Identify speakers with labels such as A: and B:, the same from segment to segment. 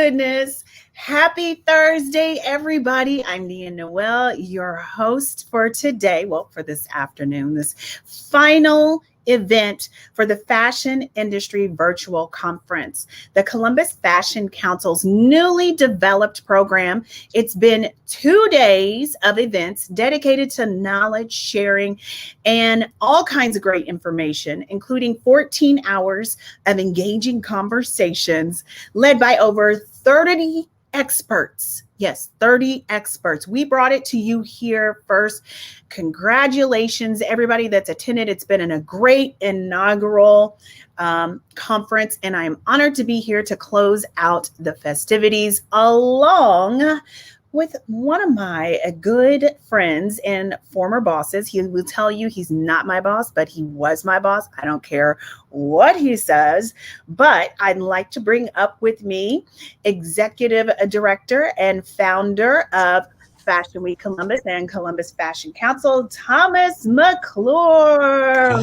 A: goodness. Happy Thursday, everybody. I'm Nia Noelle, your host for today. Well, for this afternoon, this final event for the Fashion Industry Virtual Conference, the Columbus Fashion Council's newly developed program. It's been 2 days of events dedicated to knowledge sharing and all kinds of great information, including 14 hours of engaging conversations led by over 30 experts. Yes, 30 experts. We brought it to you here first. Congratulations, everybody that's attended. It's been a great inaugural conference, and I'm honored to be here to close out the festivities along with one of my good friends and former bosses. He will tell you he's not my boss, but he was my boss. I don't care what he says, but I'd like to bring up with me Executive Director and founder of Fashion Week Columbus and Columbus Fashion Council, Thomas McClure.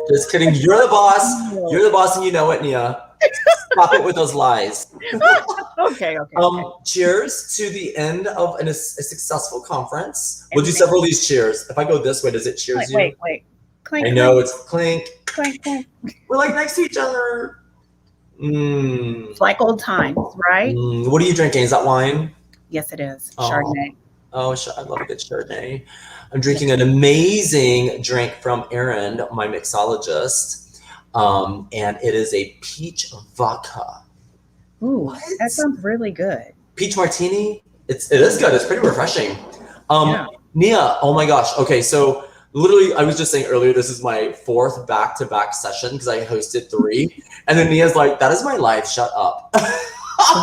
B: Just kidding. You're the boss. You're the boss, and you know it, Nia. Stop it with those lies.
A: Okay.
B: Cheers to the end of a successful conference. We'll do several of these cheers. If I go this way, does it cheers you?
A: Wait. Clink,
B: I know it's clink.
A: Clink.
B: We're like next to each other.
A: It's like old times, right?
B: What are you drinking? Is that wine?
A: Yes, it is. Chardonnay.
B: Oh, I love a good Chardonnay. I'm drinking an amazing drink from Erin, my mixologist. And it is a peach vodka.
A: Ooh, what? That sounds really good.
B: Peach martini. It is good. It's pretty refreshing. Nia, oh my gosh. Okay, so literally, I was just saying earlier, this is my 4th back-to-back session because I hosted 3. And then Nia's like, that is my life. Shut up.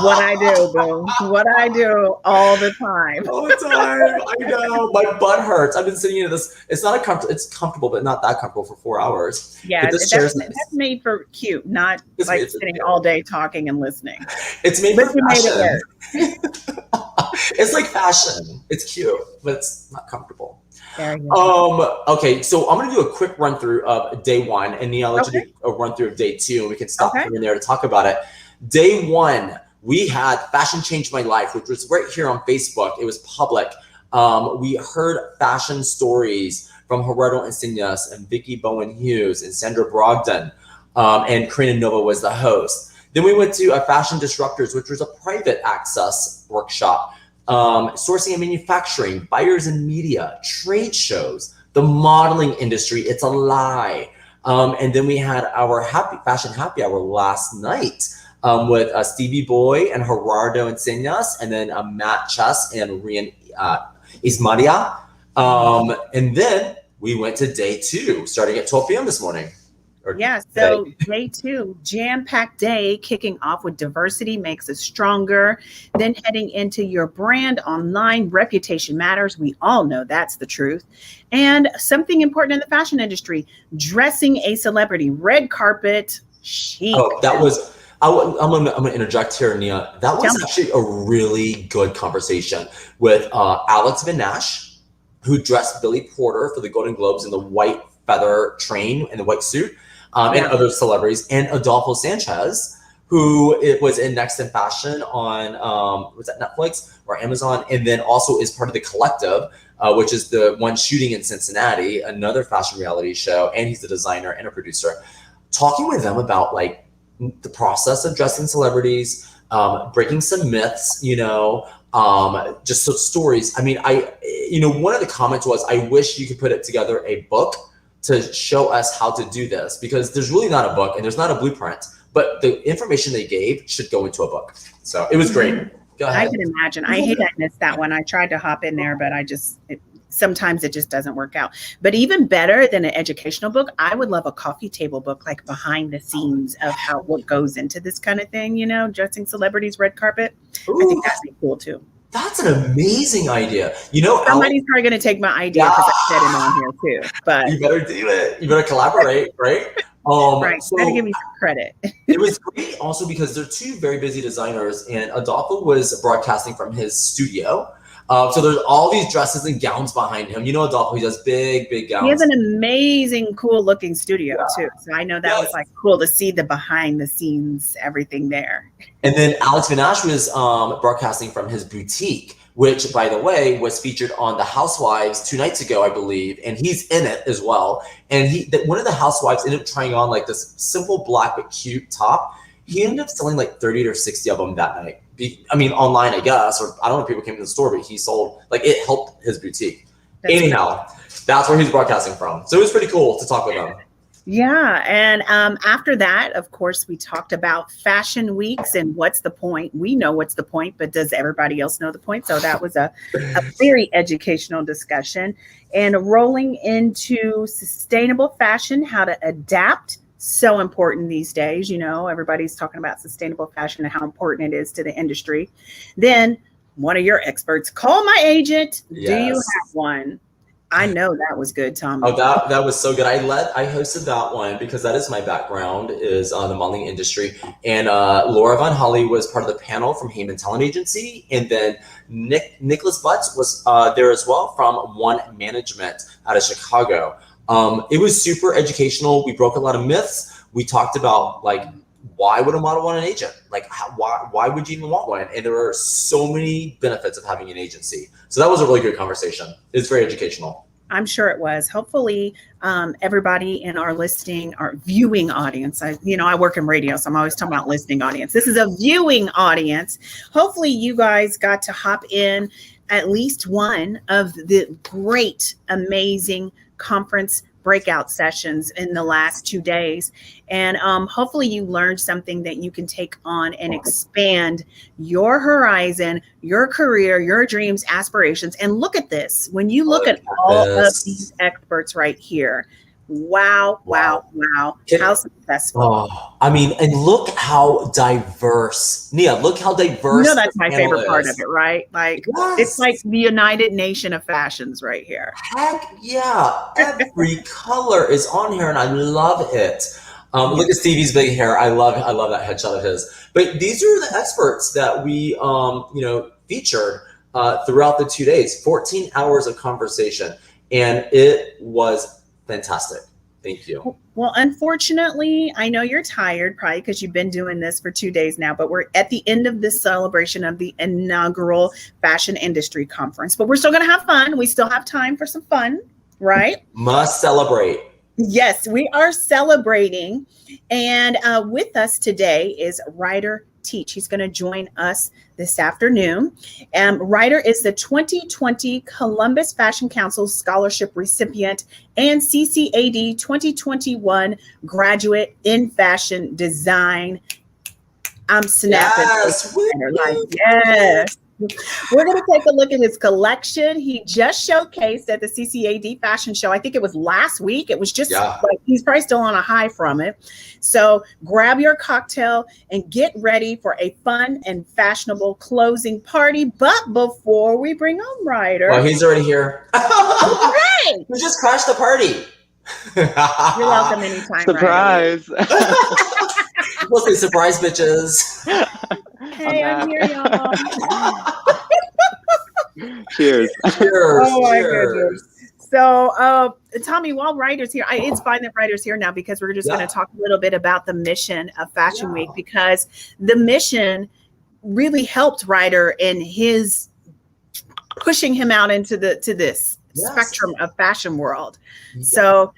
A: What I do, boo. What I do all the time.
B: All the time. I know. My butt hurts. I've been sitting in this. It's not it's comfortable, but not that comfortable for 4 hours.
A: Yeah, that's made for cute, not it's like sitting all day talking and listening.
B: It's made for fashion. It's like fashion. It's cute, but it's not comfortable.
A: There you go.
B: Okay, so I'm gonna do a quick run through of day 1, and Nia, I'll let you do a run through of day 2, and we can stop here and there to talk about it. Day 1, we had Fashion Changed My Life, which was right here on Facebook. It was public. We heard fashion stories from Gerardo Encinas and Vicky Bowen Hughes and Sandra Brogdon, and Karina Nova was the host. Then we went to Fashion Disruptors, which was a private access workshop. Sourcing and manufacturing, buyers and media, trade shows, the modeling industry, it's a lie. And then we had our fashion happy hour last night. With Stevie Boy and Gerardo Encinas, and then Matt Chess and Rian Ismaria. And then we went to day 2, starting at 12 p.m. this morning.
A: So day 2, jam-packed day, kicking off with diversity makes us stronger. Then heading into your brand online, reputation matters. We all know that's the truth. And something important in the fashion industry, dressing a celebrity, red carpet, chic.
B: Oh, that was... I'm gonna interject here, Nia. That was actually a really good conversation with Alex Van Nash, who dressed Billy Porter for the Golden Globes in the white feather train and the white suit, and other celebrities, and Adolfo Sanchez, who was in Next in Fashion on was that Netflix or Amazon, and then also is part of The Collective, which is the one shooting in Cincinnati, another fashion reality show, and he's the designer and a producer. Talking with them about like the process of dressing celebrities, breaking some myths, just some stories. I mean, one of the comments was, I wish you could put it together a book to show us how to do this, because there's really not a book and there's not a blueprint, but the information they gave should go into a book. So it was great. Go ahead.
A: I can imagine. I hate I missed that one. I tried to hop in there, but sometimes it just doesn't work out. But even better than an educational book, I would love a coffee table book, like behind the scenes of what goes into this kind of thing, dressing celebrities, red carpet. Ooh, I think that'd be cool too.
B: That's an amazing idea.
A: Somebody's probably going to take my idea because I said it on here too. But
B: you better do it. You better collaborate, right?
A: Right. So, gotta give me some credit.
B: It was great also because they're 2 very busy designers, and Adolfo was broadcasting from his studio. So there's all these dresses and gowns behind him. You know Adolfo, he does big gowns.
A: He has an amazing, cool looking studio too. So I know that was like cool to see the behind the scenes, everything there.
B: And then Alex Vinash was broadcasting from his boutique, which, by the way, was featured on The Housewives 2 nights ago, I believe, and he's in it as well. And one of the housewives ended up trying on like this simple black but cute top. He ended up selling like 30 or 60 of them that night. I mean, online, I guess, or I don't know if people came to the store, but he sold, like, it helped his boutique. Anyhow, that's where he's broadcasting from. So it was pretty cool to talk with him.
A: Yeah. And after that, of course, we talked about fashion weeks and what's the point. We know what's the point, but does everybody else know the point? So that was a very educational discussion. And rolling into sustainable fashion, how to adapt. So important these days. You know, everybody's talking about sustainable fashion and how important it is to the industry. Then one of your experts, call my agent. Yes. Do you have one? I know that was good, Tom.
B: Oh, that was so good. I hosted that one because that is my background, is the modeling industry. And Laura Von Holly was part of the panel from Heyman Talent Agency. And then Nicholas Butts was there as well from One Management out of Chicago. It was super educational. We broke a lot of myths. We talked about, like, why would a model want an agent? Like, why would you even want one? And there are so many benefits of having an agency. So that was a really good conversation. It's very educational.
A: I'm sure it was. Hopefully, everybody in our viewing audience, I work in radio, so I'm always talking about listening audience. This is a viewing audience. Hopefully you guys got to hop in at least one of the great, amazing conference breakout sessions in the last 2 days. And hopefully you learned something that you can take on and expand your horizon, your career, your dreams, aspirations. And look at this. When you look at all of these experts right here, wow. How successful.
B: Oh, I mean, and look how diverse. Nia, look how diverse.
A: You know, that's my favorite part of it, right? Like, It's like the United Nation of fashions right here.
B: Heck yeah. Every color is on here and I love it. Look at Stevie's big hair. I love that headshot of his. But these are the experts that we featured throughout the 2 days, 14 hours of conversation. And it was fantastic. Thank you.
A: Well, unfortunately, I know you're tired probably because you've been doing this for 2 days now, but we're at the end of this celebration of the inaugural Fashion Industry Conference. But we're still going to have fun. We still have time for some fun, right?
B: Must celebrate.
A: Yes, we are celebrating. And with us today is Ryder Teach. He's going to join us this afternoon. Ryder is the 2020 Columbus Fashion Council Scholarship recipient and CCAD 2021 graduate in fashion design. I'm snapping. Yes. We're going to take a look at his collection. He just showcased at the CCAD Fashion Show. I think it was last week. It was just like he's probably still on a high from it. So grab your cocktail and get ready for a fun and fashionable closing party. But before we bring on Ryder.
B: Well, he's already here.
A: Right.
B: We just crashed the party.
A: You're welcome anytime.
C: Surprise.
B: We'll say surprise, bitches.
A: Hey, I'm here, y'all.
C: Cheers.
A: Oh my goodness. So, Tommy, while Ryder's here, it's fine that Ryder's here now because we're just going to talk a little bit about the mission of Fashion Week, because the mission really helped Ryder in his pushing him out into this spectrum of fashion world. So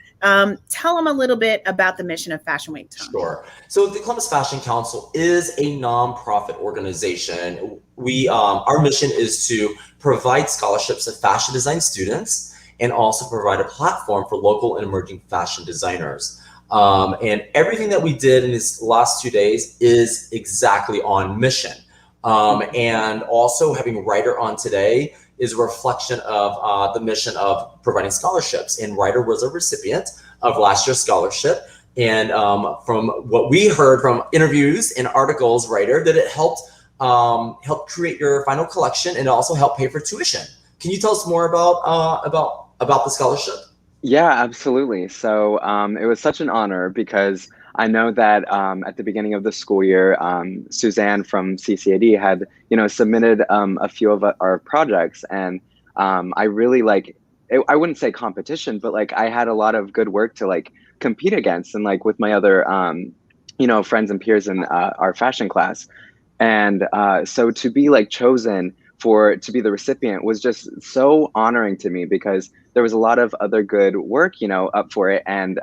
A: tell them a little bit about the mission of Fashion Week, Tom.
B: Sure. So the Columbus Fashion Council is a nonprofit organization. We our mission is to provide scholarships to fashion design students and also provide a platform for local and emerging fashion designers. And everything that we did in these last 2 days is exactly on mission. And also having Ryder on today is a reflection of the mission of providing scholarships. And Ryder was a recipient of last year's scholarship. And from what we heard from interviews and articles, Ryder, that it helped create your final collection and also help pay for tuition. Can you tell us more about the scholarship?
C: Yeah, absolutely. So it was such an honor because I know that at the beginning of the school year, Suzanne from CCAD had, submitted a few of our projects, and I really I wouldn't say competition, but like I had a lot of good work to like compete against, and like with my other, friends and peers in our fashion class. And so to be like chosen to be the recipient was just so honoring to me, because there was a lot of other good work, up for it. And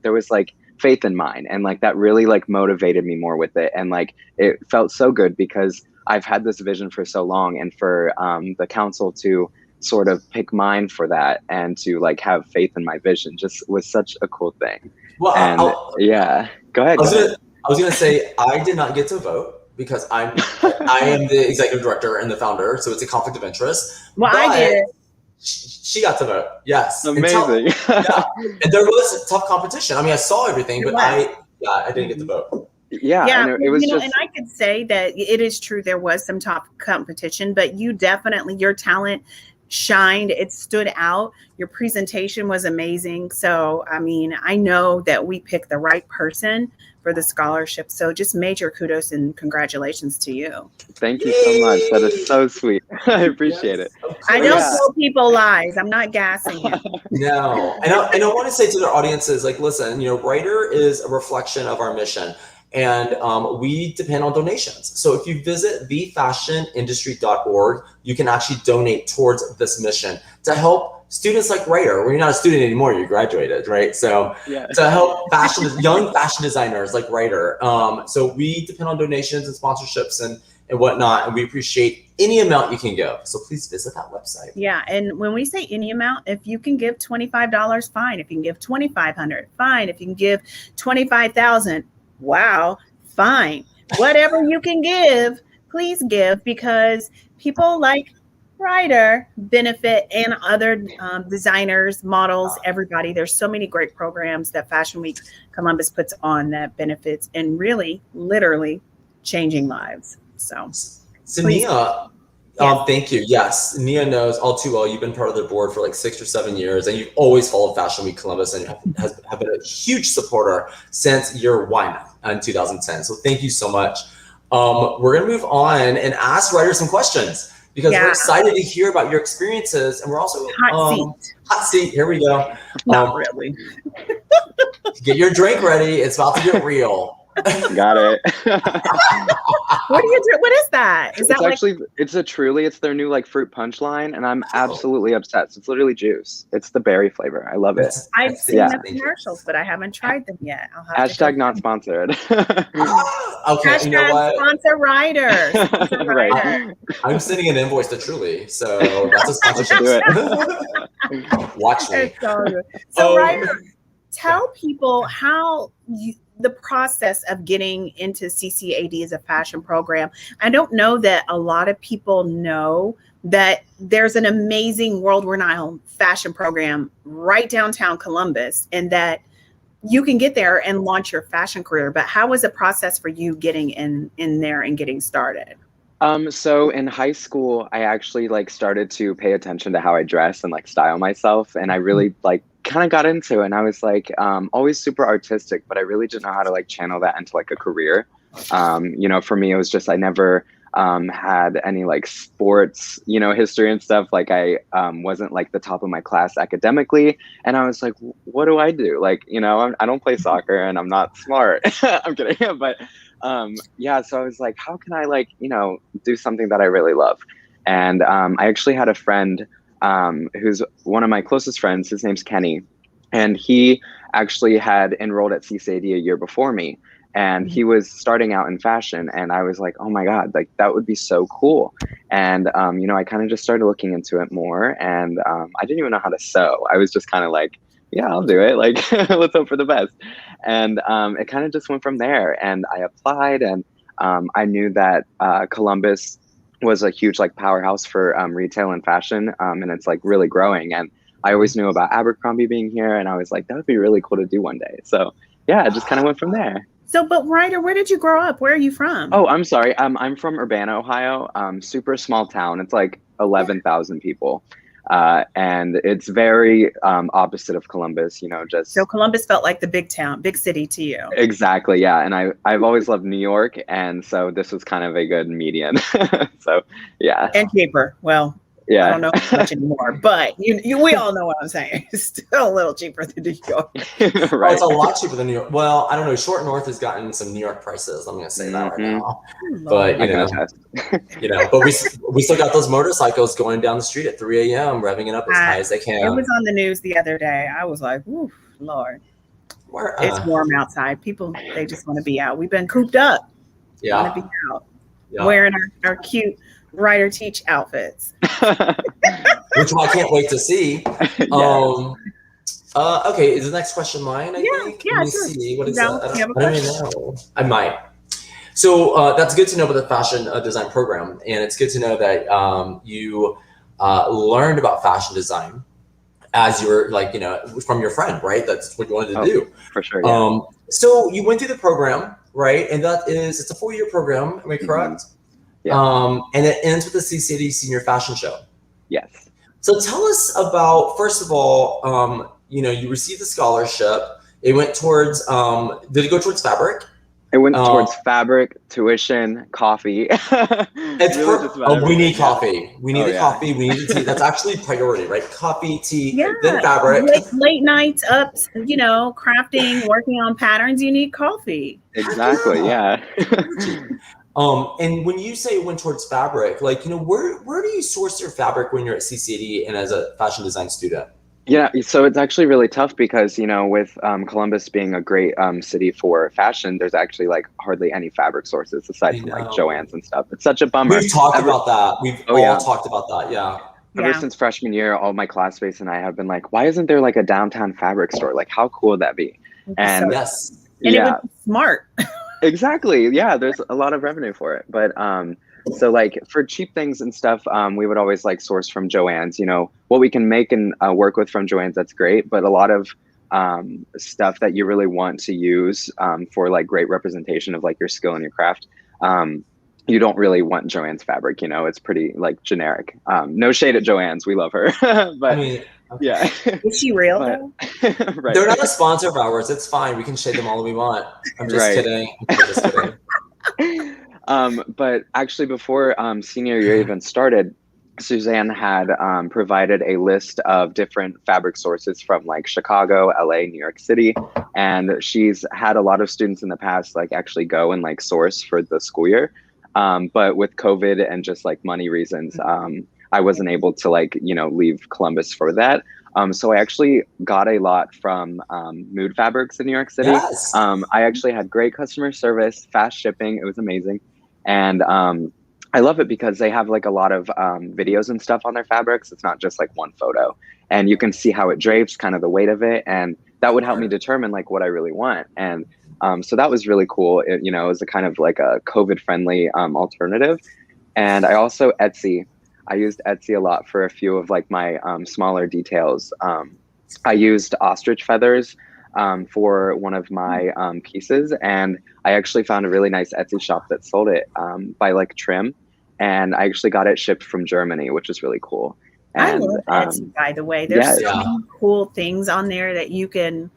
C: there was like faith in mine, and like that really like motivated me more with it. And like it felt so good, because I've had this vision for so long, and for the council to sort of pick mine for that and to like have faith in my vision just was such a cool thing.
B: Well,
C: And yeah, go ahead.
B: I was gonna say I did not get to vote because I am the executive director and the founder, so it's a conflict of interest.
A: Well, I did.
B: She got to vote. Yes,
C: amazing.
B: And there was tough competition. I mean, I saw everything, but I didn't get to vote.
C: Yeah, and it was just,
A: and I could say that it is true. There was some tough competition, but you definitely, your talent shined. It stood out. Your presentation was amazing. So, I mean, I know that we picked the right person for the scholarship. So just major kudos and congratulations to you.
C: Thank you so much. That is so sweet. I appreciate it.
A: I don't tell people lies. I'm not gassing you.
B: No. And I want to say to their audiences, like, listen, Ryder is a reflection of our mission. And we depend on donations. So if you visit thefashionindustry.org, you can actually donate towards this mission to help students like Ryder. Well, you're not a student anymore, you graduated, right? So to help young fashion designers like Ryder. So we depend on donations and sponsorships and whatnot, and we appreciate any amount you can give. So please visit that website.
A: Yeah, and when we say any amount, if you can give $25, fine. If you can give $2,500, fine. If you can give $25,000, wow, fine. Whatever you can give, please give, because people like Ryder benefit, and other designers, models, everybody. There's so many great programs that Fashion Week Columbus puts on that benefits and really, literally changing lives. So
B: Nia, thank you. Yes, Nia knows all too well. You've been part of the board for like 6 or 7 years, and you've always followed Fashion Week Columbus, and have been a huge supporter since year 1 in 2010. So thank you so much. We're gonna move on and ask Ryder some questions, because we're excited to hear about your experiences, and we're also hot seat. Here we go.
A: Not really.
B: Get your drink ready. It's about to get real.
C: Got it.
A: What do you do? What is that? Is that
C: actually, it's their new like fruit punch line, and I'm absolutely obsessed. It's literally juice. It's the berry flavor. I love it.
A: I've seen the commercials, but I haven't tried them yet. I'll have
C: Hashtag not sponsored.
B: Okay,
A: Hashtag
B: you know what?
A: Sponsor Ryder. Sponsor Ryder.
B: I'm sending an invoice to Truly, so that's a sponsorship.
C: Do it.
B: Watch me.
A: So Ryder, tell people how the process of getting into CCAD as a fashion program. I don't know that a lot of people know that there's an amazing world-renowned fashion program right downtown Columbus, and that you can get there and launch your fashion career. But how was the process for you getting in there and getting started?
C: So in high school, I actually like started to pay attention to how I dress and like style myself. And I really like kind of got into it. And I was like, always super artistic, but I really didn't know how to like channel that into like a career. For me, it was just, I never had any like sports, history and stuff. Like I wasn't like the top of my class academically. And I was like, what do I do? Like, I don't play soccer and I'm not smart. I'm kidding. But so I was like, how can I like, do something that I really love? And I actually had a friend who's one of my closest friends. His name's Kenny. And he actually had enrolled at CCAD a year before me. And he was starting out in fashion. And I was like, oh my God, like that would be so cool. And, I kind of just started looking into it more. And I didn't even know how to sew. I was just kind of like, yeah, I'll do it. Like, let's hope for the best. And it kind of just went from there. And I applied, and I knew that Columbus was a huge like powerhouse for retail and fashion. And it's like really growing. And I always knew about Abercrombie being here. And I was like, that would be really cool to do one day. So yeah, it just kind of went from there.
A: So, but Ryder, where did you grow up? Where are you from?
C: Oh, I'm sorry. I'm from Urbana, Ohio. Super small town. It's like 11,000 people. And it's very opposite of Columbus, you know, just.
A: So Columbus felt like the big town, big city to you.
C: Exactly. Yeah. And I've always loved New York. And so this was kind of a good median. So, yeah.
A: And cheaper. Well,
C: yeah.
A: I don't know much anymore, but we all know what I'm saying. It's still a little cheaper than New York.
C: Right.
B: Oh, it's a lot cheaper than New York. Well, I don't know. Short North has gotten some New York prices. I'm going to say that right now. But but we still got those motorcycles going down the street at 3 a.m. revving it up as high as they can.
A: It was on the news the other day. I was like, "Ooh, Lord, it's warm outside. People, they just want to be out. We've been cooped up.
B: Yeah,
A: want to be out, wearing our cute Ryder Teach outfits,
B: which I can't wait to see." Okay, is the next question mine? I think.
A: Yeah,
B: Let me see. What is that? I don't even know. I might. So that's good to know about the fashion design program, and it's good to know that you learned about fashion design as you were from your friend, right? That's what you wanted to do.
C: For sure. Yeah.
B: So you went through the program, right? And it's a 4-year program. Am I correct?
C: Yeah.
B: And it ends with the CCAD Senior Fashion Show.
C: Yes.
B: So tell us about, first of all, you received the scholarship. It went towards, did it go towards fabric?
C: It went towards fabric, tuition, coffee.
B: It's really we need coffee. We need coffee. We need the tea. That's actually priority, right? Coffee, tea, then fabric.
A: Late nights up, crafting, working on patterns. You need coffee.
C: Exactly. Yeah.
B: And when you say it went towards fabric, where do you source your fabric when you're at CCAD and as a fashion design student?
C: Yeah, so it's actually really tough because, with Columbus being a great city for fashion, there's actually hardly any fabric sources aside from Joann's and stuff. It's such a bummer.
B: We've talked about that. We've all talked about that. Yeah.
C: Ever since freshman year, all my classmates and I have been like, why isn't there a downtown fabric store? How cool would that be? And
B: yes.
A: And it would be smart.
C: Exactly. Yeah, there's a lot of revenue for it. But so for cheap things and stuff, we would always source from Joann's. What we can make and work with from Joann's, that's great. But a lot of stuff that you really want to use for great representation of your skill and your craft, you don't really want Joann's fabric. It's pretty generic. No shade at Joann's, we love her. But yeah,
A: is she real though?
C: Right.
B: They're not a sponsor of ours. It's fine. We can shade them all we want. I'm just kidding. I'm just kidding.
C: But actually, before senior year even started, Suzanne had provided a list of different fabric sources from Chicago, LA, New York City, and she's had a lot of students in the past actually go and source for the school year. But with COVID and just money reasons, I wasn't able to leave Columbus for that. So I actually got a lot from Mood Fabrics in New York City.
B: Yes.
C: I actually had great customer service, fast shipping. It was amazing. And I love it because they have a lot of videos and stuff on their fabrics. It's not just one photo, and you can see how it drapes, kind of the weight of it. And that would help me determine what I really want. And so that was really cool. It was a kind of a COVID friendly alternative. And I also I used Etsy a lot for a few of my smaller details. I used ostrich feathers for one of my pieces, and I actually found a really nice Etsy shop that sold it by trim, and I actually got it shipped from Germany, which is really cool. And,
A: I love Etsy, by the way. There's so many cool things on there that you can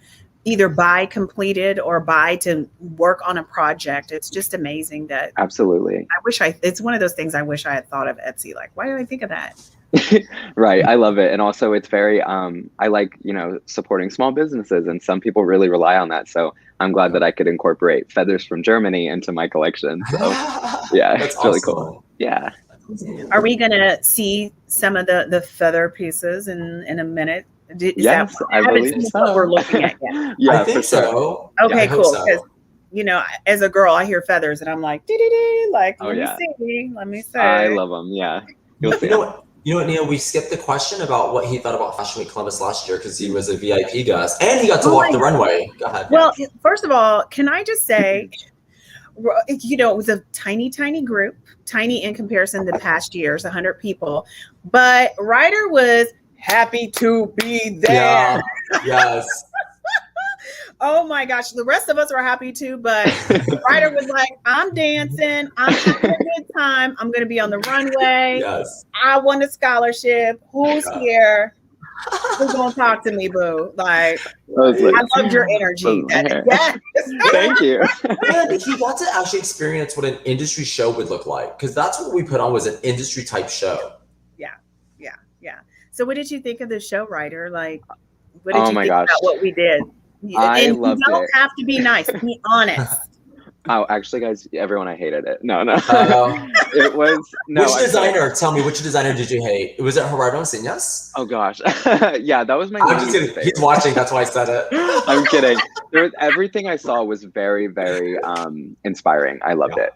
A: either buy completed or buy to work on a project. It's just amazing that.
C: Absolutely.
A: It's one of those things I wish I had thought of Etsy. Why did I think of that?
C: Right. I love it. And also it's very, I like, supporting small businesses, and some people really rely on that. So I'm glad that I could incorporate feathers from Germany into my collection. So yeah, it's really cool. Yeah.
A: Are we going to see some of the feather pieces in a minute?
C: Yes, I believe so.
A: What we're looking at yet.
B: Yeah, I think so.
A: Okay,
B: yeah,
A: cool.
B: So.
A: Because as a girl, I hear feathers and I'm like, let me see.
C: I love them. Yeah, you'll see.
B: You know what, Nia? We skipped the question about what he thought about Fashion Week Columbus last year because he was a VIP guest and he got to walk the runway. Go ahead.
A: Well, first of all, can I just say, it was a tiny, tiny group, tiny in comparison to past years, 100 people, but Ryder was happy to be there.
B: Yeah. Yes.
A: Oh my gosh, the rest of us were happy too, but Ryder was like, I'm dancing, I'm having a good time, I'm gonna be on the runway.
B: Yes.
A: I won a scholarship. Who's here? Who's gonna talk to me, boo? Like, I loved your energy. Yes.
C: Thank you.
B: And he got to actually experience what an industry show would look like, because that's what we put on, was an industry type show.
A: Yeah. So what did you think of the show, Ryder? Like, what did you think
C: gosh.
A: about what we did?
C: I
A: And
C: loved
A: you don't
C: it.
A: have to be nice. Be honest.
C: Oh, actually, guys, everyone, I hated it. No. It was
B: Which designer? Tell me, which designer did you hate? Was it Gerardo Encinas?
C: Oh gosh, yeah, that was my.
B: I'm just kidding. He's watching. That's why I said it.
C: I'm kidding. Everything I saw was very, very inspiring. I loved it.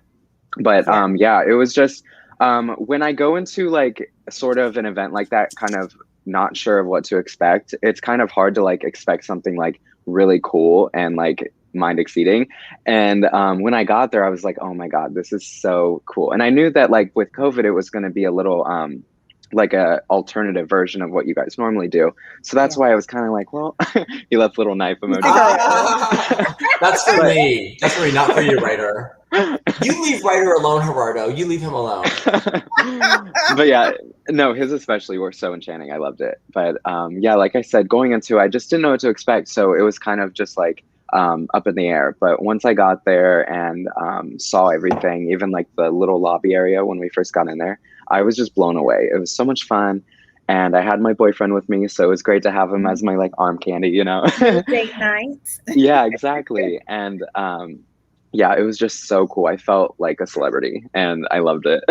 C: But yeah, it was just when I go into like sort of an event like that, kind of not sure of what to expect. It's kind of hard to like expect something like really cool and like mind exceeding. And when I got there, I was like, oh my God, this is so cool. And I knew that like with COVID, it was going to be a little like a alternative version of what you guys normally do. So that's why I was kind of like, well, he left little knife emoji.
B: That's for me. That's for me, not for you, Ryder. You leave Ryder alone, Gerardo. You leave him alone.
C: But yeah, no, his especially were so enchanting. I loved it. But yeah, like I said, going into, I just didn't know what to expect. So it was kind of just like up in the air. But once I got there and saw everything, even like the little lobby area when we first got in there, I was just blown away. It was so much fun. And I had my boyfriend with me, so it was great to have him as my like arm candy, you know.
A: Date night.
C: Yeah, exactly. And yeah, it was just so cool. I felt like a celebrity and I loved it.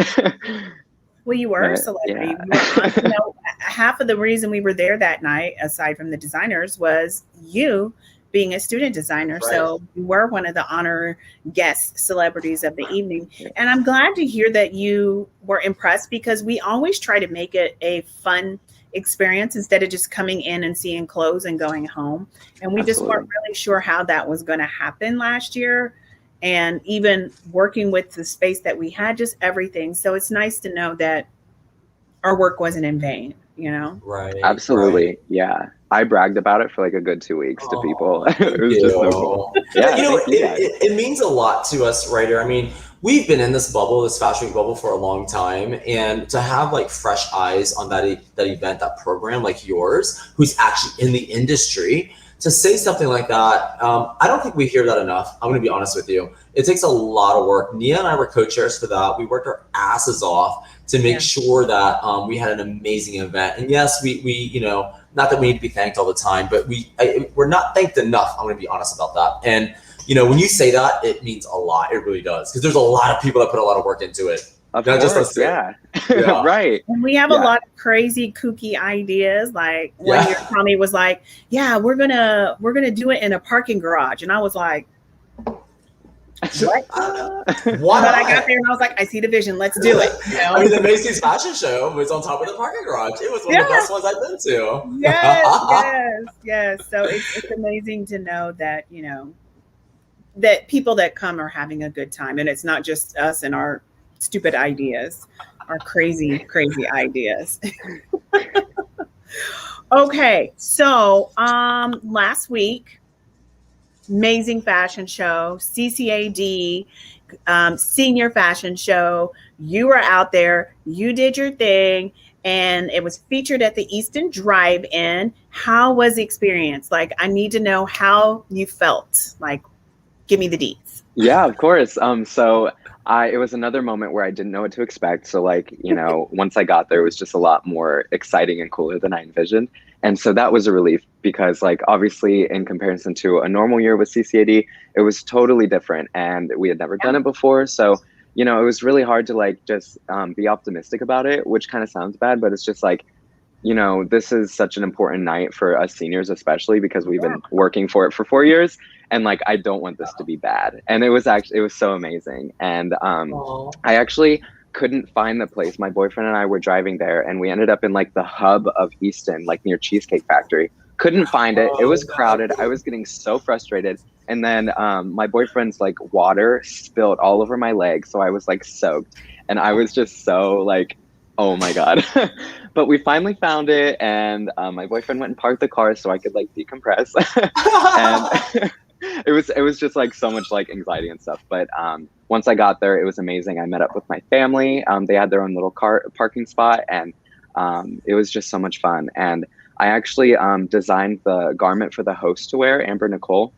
A: Well, you were a celebrity.
C: Yeah.
A: You know, half of the reason we were there that night, aside from the designers, was you being a student designer.
B: Right.
A: So you were one of the honor guest celebrities of the evening. And I'm glad to hear that you were impressed, because we always try to make it a fun experience instead of just coming in and seeing clothes and going home. And we just weren't really sure how that was going to happen last year. And even working with the space that we had, just everything. So it's nice to know that our work wasn't in vain, you know?
C: Right. Absolutely. Right. Yeah. I bragged about it for like a good 2 weeks to people. It was just so cool. Yeah.
B: You know, it means a lot to us, Ryder. I mean, we've been in this bubble, this fashion week bubble, for a long time. And to have like fresh eyes on that event, that program like yours, who's actually in the industry, to say something like that, I don't think we hear that enough. I'm going to be honest with you. It takes a lot of work. Nia and I were co-chairs for that. We worked our asses off to make sure that we had an amazing event. And yes, we you know, not that we need to be thanked all the time, but we're not thanked enough. I'm going to be honest about that. And you know, when you say that, it means a lot. It really does, because there's a lot of people that put a lot of work into it.
C: Of course, yeah. Right.
A: And we have a lot of crazy, kooky ideas. Like one year, Tommy was like, "Yeah, we're gonna do it in a parking garage," and I was like, "What?" But I got there and I was like, "I see the vision. Let's do it." You know?
B: I mean, the Macy's Fashion Show was on top of the parking garage. It was one of the best ones I've been to.
A: Yes. So it's amazing to know that, you know, that people that come are having a good time, and it's not just us and our stupid ideas, our crazy ideas. Okay, so last week, amazing fashion show, CCAD senior fashion show. You were out there, you did your thing, and it was featured at the Easton Drive-In. How was the experience? Like, I need to know how you felt. Like, give me the deets.
C: Yeah, of course. So it was another moment where I didn't know what to expect. So like, you know, once I got there, it was just a lot more exciting and cooler than I envisioned. And so that was a relief, because like, obviously in comparison to a normal year with CCAD, it was totally different and we had never done it before. So, you know, it was really hard to like, just be optimistic about it, which kind of sounds bad, but it's just like, you know, this is such an important night for us seniors, especially because we've been working for it for 4 years. And like, I don't want this to be bad. And it was so amazing. And I actually couldn't find the place. My boyfriend and I were driving there and we ended up in like the hub of Easton, like near Cheesecake Factory. Couldn't find it. It was crowded. I was getting so frustrated. And then my boyfriend's like water spilled all over my legs. So I was like soaked. And I was just so like, oh my God. But we finally found it. And my boyfriend went and parked the car so I could like decompress. it was just like so much like anxiety and stuff. But once I got there, it was amazing. I met up with my family. They had their own little parking spot, and it was just so much fun. And I actually designed the garment for the host to wear, Amber Nicole.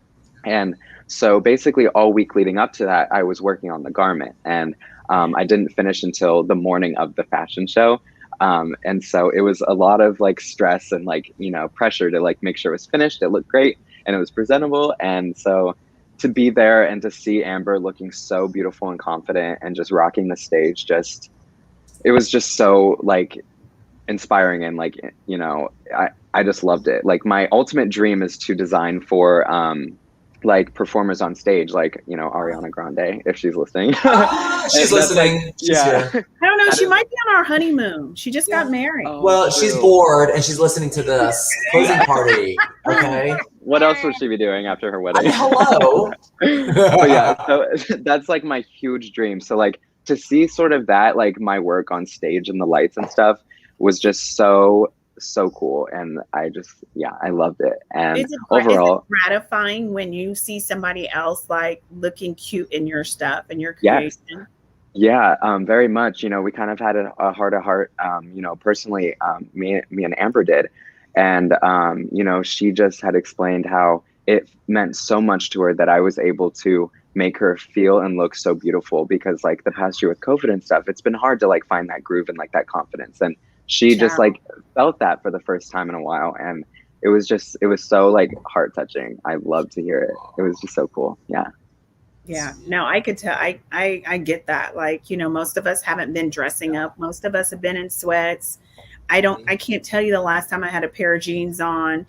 C: And so basically all week leading up to that, I was working on the garment, and I didn't finish until the morning of the fashion show. And so it was a lot of like stress and like, you know, pressure to like make sure it was finished, it looked great, and it was presentable. And so to be there and to see Amber looking so beautiful and confident and just rocking the stage, it was just so like inspiring. And like, you know, I just loved it. Like my ultimate dream is to design for like performers on stage, like, you know, Ariana Grande, if she's listening.
B: She's listening.
C: Like, yeah.
A: I don't know. She might be on our honeymoon. She just got married.
B: Oh, well, she's bored and she's listening to this closing party. Okay.
C: What else would she be doing after her wedding?
B: Hello.
C: But yeah, so that's like my huge dream. So like to see sort of that, like my work on stage and the lights and stuff was just so cool. And I loved it. And overall,
A: is it gratifying when you see somebody else like looking cute in your stuff and your creation?
C: Yeah, very much. You know, we kind of had a heart to heart, you know, personally, me and Amber did. And, you know, she just had explained how it meant so much to her that I was able to make her feel and look so beautiful, because like the past year with COVID and stuff, it's been hard to like find that groove and like that confidence. And she just like felt that for the first time in a while. And it was so like heart touching. I love to hear it. It was just so cool. Yeah.
A: Yeah, no, I could tell. I get that. Like, you know, most of us haven't been dressing up. Most of us have been in sweats. I can't tell you the last time I had a pair of jeans on.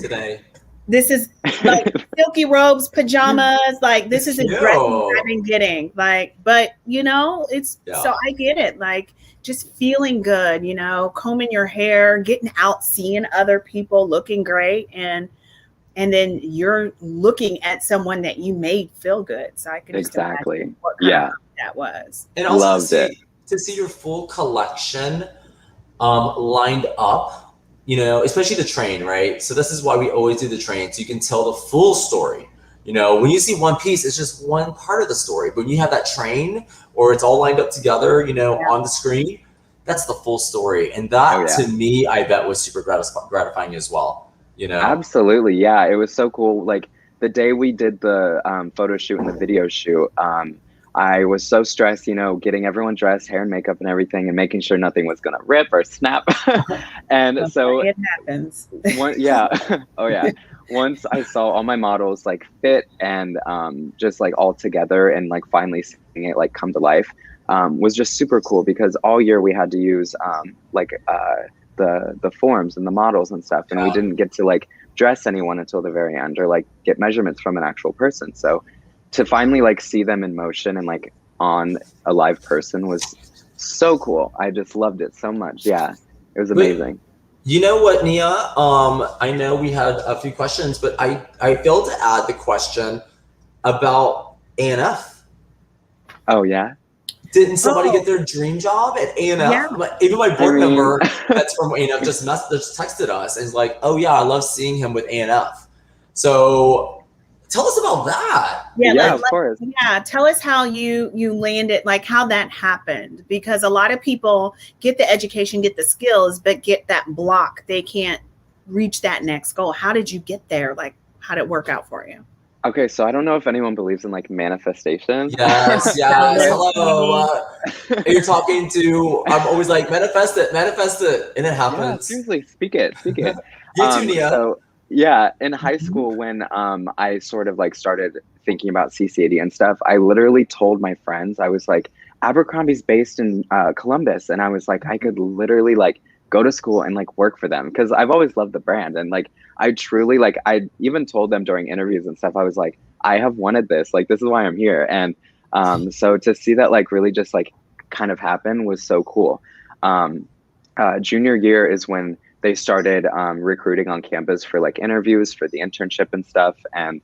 B: Today.
A: This is like silky robes, pajamas. Like this is a dress I've been getting. Like, but you know, so I get it. Like just feeling good, you know, combing your hair, getting out, seeing other people looking great, and then you're looking at someone that you made feel good. So I can just imagine what kind of that was.
B: And also to see your full collection lined up. You know, especially the train, right? So this is why we always do the train, so you can tell the full story. You know, when you see one piece, it's just one part of the story. But when you have that train, or it's all lined up together, you know, on the screen, that's the full story. And that, to me, I bet was super gratifying as well. You know?
C: Absolutely, yeah. It was so cool. Like the day we did the photo shoot and the video shoot, I was so stressed, you know, getting everyone dressed, hair and makeup and everything, and making sure nothing was going to rip or snap. And so
A: it happens.
C: Oh yeah. Once I saw all my models like fit and just like all together and like finally seeing it like come to life was just super cool, because all year we had to use the forms and the models and stuff, and we didn't get to like dress anyone until the very end or like get measurements from an actual person. So to finally like see them in motion and like on a live person was so cool. I just loved it so much. Yeah, it was amazing.
B: You know what, Nia? I know we had a few questions, but I failed to add the question about A&F.
C: Oh yeah.
B: Didn't somebody get their dream job at A&F? Yeah. Even my board member that's from A&F just texted us and is like, "Oh yeah, I love seeing him with A&F." So tell us about that.
C: Yeah, of course.
A: Yeah, tell us how you landed, like how that happened, because a lot of people get the education, get the skills, but get that block. They can't reach that next goal. How did you get there? Like, how did it work out for you?
C: Okay, so I don't know if anyone believes in like manifestation.
B: Yes. Hello. You're talking to, I'm always like, manifest it, and it happens.
C: Yeah, seriously, speak it.
B: You too, Nia.
C: So, yeah, in high school when I sort of like started thinking about CCAD and stuff, I literally told my friends, I was like, Abercrombie's based in Columbus, and I was like, I could literally like go to school and like work for them, because I've always loved the brand. And like I truly, like, I even told them during interviews and stuff, I was like, I have wanted this, like this is why I'm here. And so to see that like really just like kind of happen was so cool. Junior year is when they started recruiting on campus for like interviews for the internship and stuff. And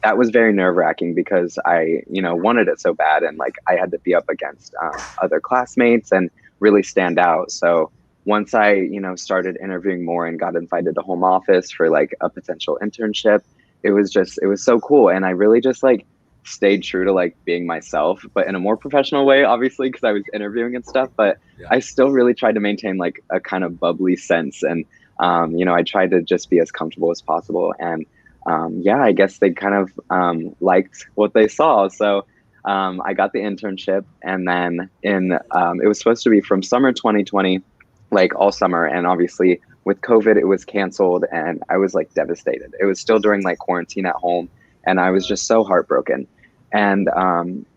C: that was very nerve-wracking, because I, you know, wanted it so bad, and like I had to be up against other classmates and really stand out. So once I, you know, started interviewing more and got invited to home office for like a potential internship, it was so cool. And I really just like stayed true to like being myself, but in a more professional way, obviously, because I was interviewing and stuff. But I still really tried to maintain like a kind of bubbly sense. And, you know, I tried to just be as comfortable as possible. And yeah, I guess they kind of liked what they saw. So I got the internship, and then it was supposed to be from summer 2020, like all summer. And obviously with COVID, it was canceled, and I was like devastated. It was still during like quarantine at home, and I was just so heartbroken. And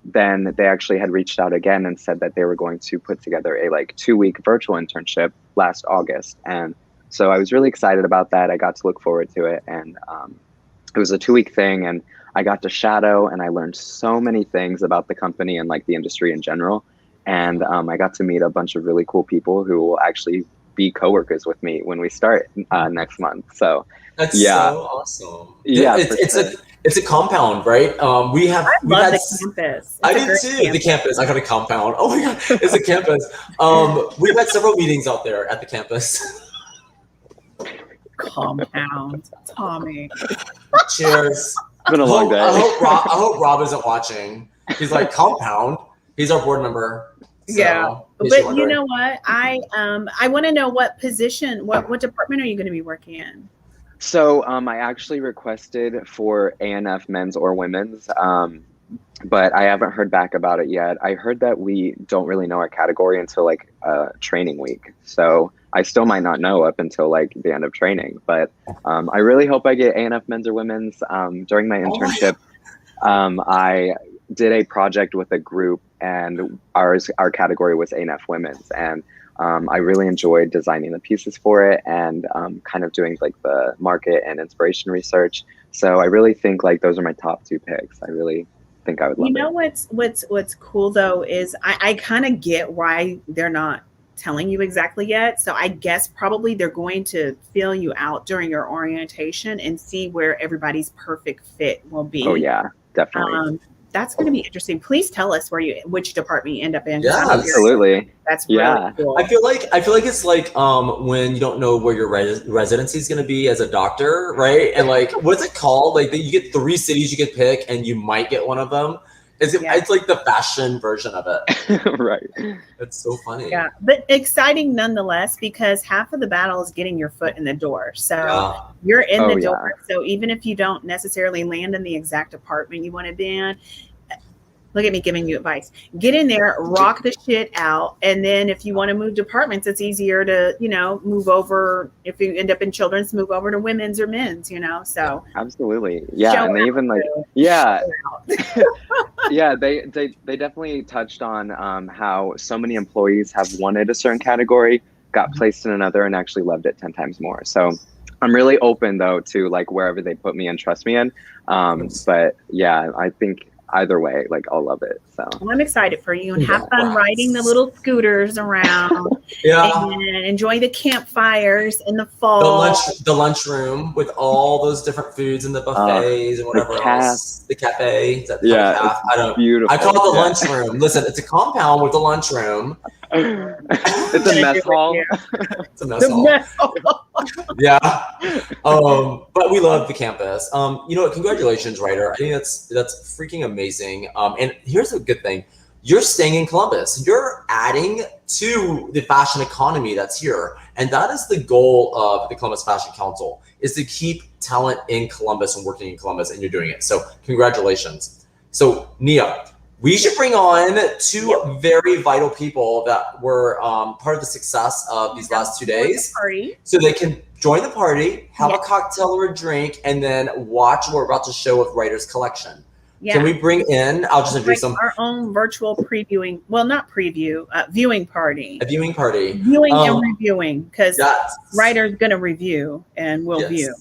C: then they actually had reached out again and said that they were going to put together a like 2-week virtual internship last August. And so I was really excited about that. I got to look forward to it. And it was a 2-week thing, and I got to shadow, and I learned so many things about the company and like the industry in general. And I got to meet a bunch of really cool people who will actually be coworkers with me when we start next month. So
B: that's so awesome.
C: Yeah,
B: it's a compound, right?
A: I love the campus.
B: I did too. Campus. The campus. I got a compound. Oh my god, it's a campus. We've had several meetings out there at the campus.
A: Compound, Tommy.
B: Cheers.
C: It's been a long day.
B: I hope Rob isn't watching. He's like, compound. He's our board member. So,
A: yeah, but you know what? I want to know what position, what department are you going to be working in?
C: So I actually requested for ANF men's or women's, but I haven't heard back about it yet. I heard that we don't really know our category until like training week. So I still might not know up until like the end of training, but I really hope I get ANF men's or women's. During my internship, I did a project with a group, and our category was ANF women's. And I really enjoyed designing the pieces for it, and kind of doing like the market and inspiration research. So I really think like those are my top 2 picks. I really think I would love it.
A: You know what's cool though is I kind of get why they're not telling you exactly yet. So I guess probably they're going to feel you out during your orientation and see where everybody's perfect fit will be.
C: Oh yeah, definitely.
A: That's going to be interesting. Please tell us which department you end up in.
C: Yeah, absolutely.
A: That's really cool.
B: I feel like it's like when you don't know where your residency is going to be as a doctor, right? And like, what's it called? Like you get 3 cities you could pick, and you might get one of them. It's like the fashion version of it.
C: Right.
B: It's so funny.
A: Yeah, but exciting nonetheless, because half of the battle is getting your foot in the door. So you're in the door. So even if you don't necessarily land in the exact department you want to be in, look at me giving you advice. Get in there, rock the shit out. And then if you want to move departments, it's easier to, move over. If you end up in children's, move over to women's or men's, so.
C: Absolutely. Yeah. And they even like, yeah. Yeah, they definitely touched on how so many employees have wanted a certain category, got placed in another, and actually loved it 10 times more. So I'm really open though to like wherever they put me and trust me in. But yeah, I think either way, like I'll love it. So
A: well, I'm excited for you, and have fun riding the little scooters around. And enjoy the campfires in the fall.
B: The lunchroom with all those different foods and the buffets and whatever else. The cafe.
C: Beautiful.
B: I call it the lunchroom. Listen, it's a compound with a lunchroom.
C: It's a mess hall.
B: It's a mess hall. Yeah. But we love the campus. You know what? Congratulations, Ryder. I think that's freaking amazing. And here's a good thing. You're staying in Columbus. You're adding to the fashion economy that's here. And that is the goal of the Columbus Fashion Council, is to keep talent in Columbus and working in Columbus, and you're doing it. So congratulations. So Nia, we should bring on 2 very vital people that were part of the success of these last 2 days. So they can join the party, have a cocktail or a drink, and then watch what we're about to show with Ryder's collection. Yeah. Can we bring in, I'll just introduce them.
A: Our own virtual previewing, well, not preview, viewing party.
B: A viewing party.
A: Viewing and reviewing, because Ryder's going to review and we'll view.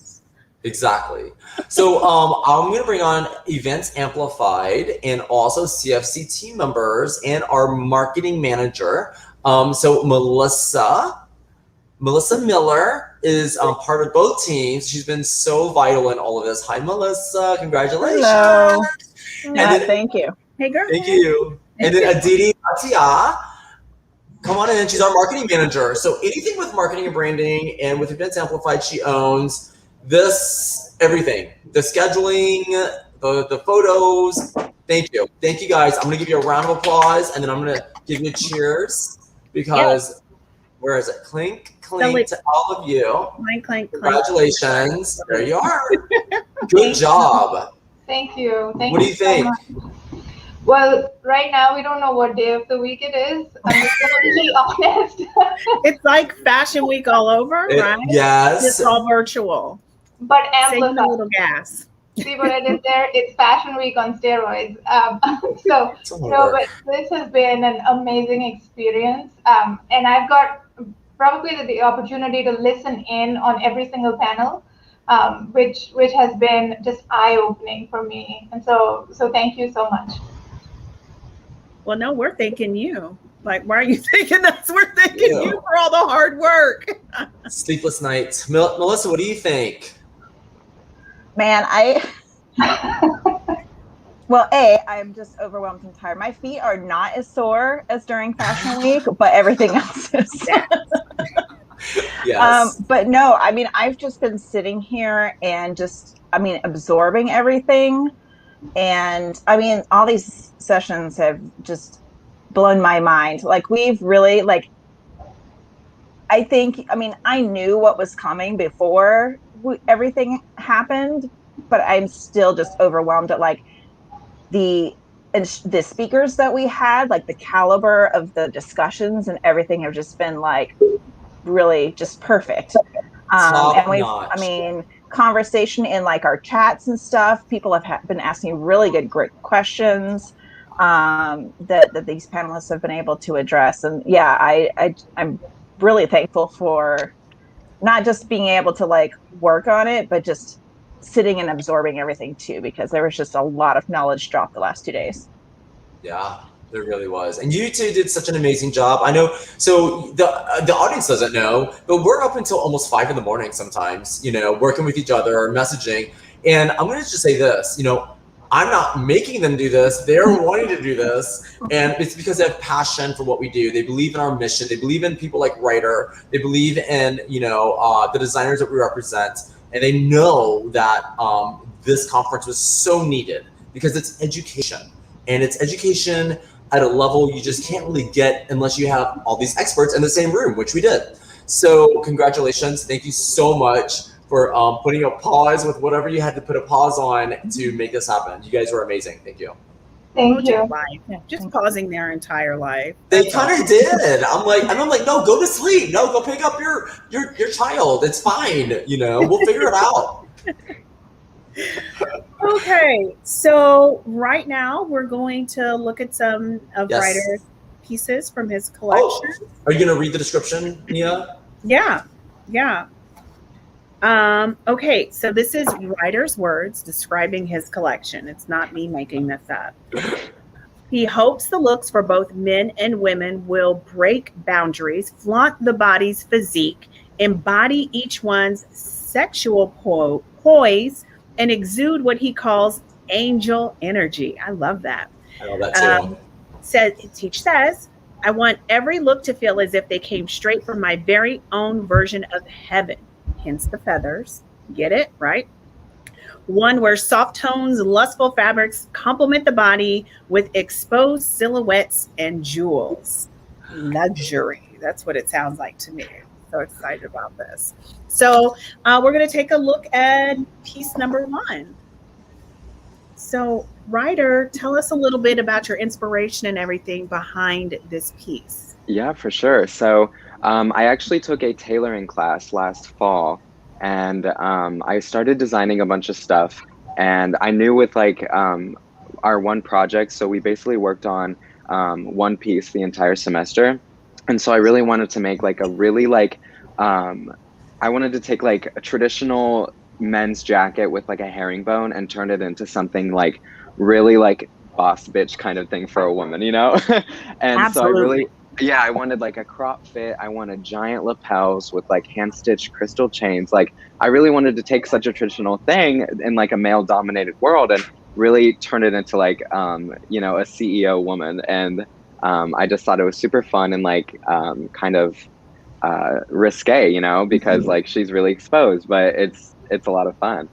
B: Exactly. So I'm going to bring on Events Amplified and also CFC team members and our marketing manager. So Melissa Miller is part of both teams. She's been so vital in all of this. Hi, Melissa. Congratulations.
D: Hello. Thank you.
A: Hey, girl.
B: Thank you. And then Aditi Atia. Come on in. She's our marketing manager. So anything with marketing and branding and with Events Amplified she owns. everything, the scheduling, the photos. Thank you guys. I'm gonna give you a round of applause, and then I'm gonna give you cheers because where is it? Clink, clink to all of you.
A: Clink, clink, clink.
B: Congratulations. There you are. Good job.
E: Thank you.
B: What do you think?
E: So much. Well, right now we don't know what day of the week it is. I'm just gonna be honest.
A: It's like Fashion Week all over, right?
B: Yes.
A: It's all virtual.
E: But
A: Saving a
E: amplified.
A: little gas.
E: See what I did there? It's Fashion Week on steroids. But this has been an amazing experience. And I've got probably the opportunity to listen in on every single panel, which has been just eye-opening for me. And so thank you so much.
A: Well, no, we're thanking you. Like, why are you thanking us? We're thanking you for all the hard work.
B: Sleepless nights. Melissa, what do you think?
D: Man, I'm just overwhelmed and tired. My feet are not as sore as during Fashion Week, but everything else is.
B: Yes.
D: But no, I mean, I've just been sitting here and just, absorbing everything. And I mean, all these sessions have just blown my mind. Like, we've really, I knew what was coming before everything happened, but I'm still just overwhelmed at the speakers that we had, the caliber of the discussions and everything have just been really just perfect. And we've, conversation in our chats and stuff, people have been asking really great questions that these panelists have been able to address. And I'm really thankful for not just being able to work on it, but just sitting and absorbing everything too, because there was just a lot of knowledge dropped the last 2 days.
B: Yeah, there really was. And you two did such an amazing job. I know, so the audience doesn't know, but we're up until almost 5 a.m. sometimes, working with each other, messaging. And I'm going to just say this, I'm not making them do this. They're wanting to do this. And it's because they have passion for what we do. They believe in our mission. They believe in people like Ryder. They believe in, the designers that we represent. And they know that this conference was so needed because it's education. And it's education at a level you just can't really get unless you have all these experts in the same room, which we did. So congratulations. Thank you so much for putting a pause with whatever you had to put a pause on to make this happen. You guys were amazing. Thank you.
E: Thank you.
A: Just pausing their entire life.
B: They kind of did. I'm like, no, go to sleep. No, go pick up your child. It's fine. We'll figure it out.
A: Okay, so right now we're going to look at some of Ryder's pieces from his collection.
B: Oh, are you going to read the description, Nia?
A: Yeah. Okay, so this is Ryder's words describing his collection. It's not me making this up. He hopes the looks for both men and women will break boundaries, flaunt the body's physique, embody each one's sexual poise, and exude what he calls angel energy. I love that.
B: I love that too.
A: Teach says, I want every look to feel as if they came straight from my very own version of heaven. Hence the feathers. Get it, right? One where soft tones, lustful fabrics complement the body with exposed silhouettes and jewels. Luxury. That's what it sounds like to me. So excited about this. So we're going to take a look at piece number 1. So Ryder, tell us a little bit about your inspiration and everything behind this piece.
C: Yeah, for sure. So I actually took a tailoring class last fall, and I started designing a bunch of stuff. And I knew with our one project, so we basically worked on one piece the entire semester. And so I really wanted to make I wanted to take a traditional men's jacket with a herringbone and turn it into something really boss bitch kind of thing for a woman, And
A: Absolutely.
C: so I wanted a crop fit. I wanted giant lapels with hand stitched crystal chains. I really wanted to take such a traditional thing in a male dominated world and really turn it into a CEO woman. And I just thought it was super fun and kind of risque, because she's really exposed, but it's a lot of fun.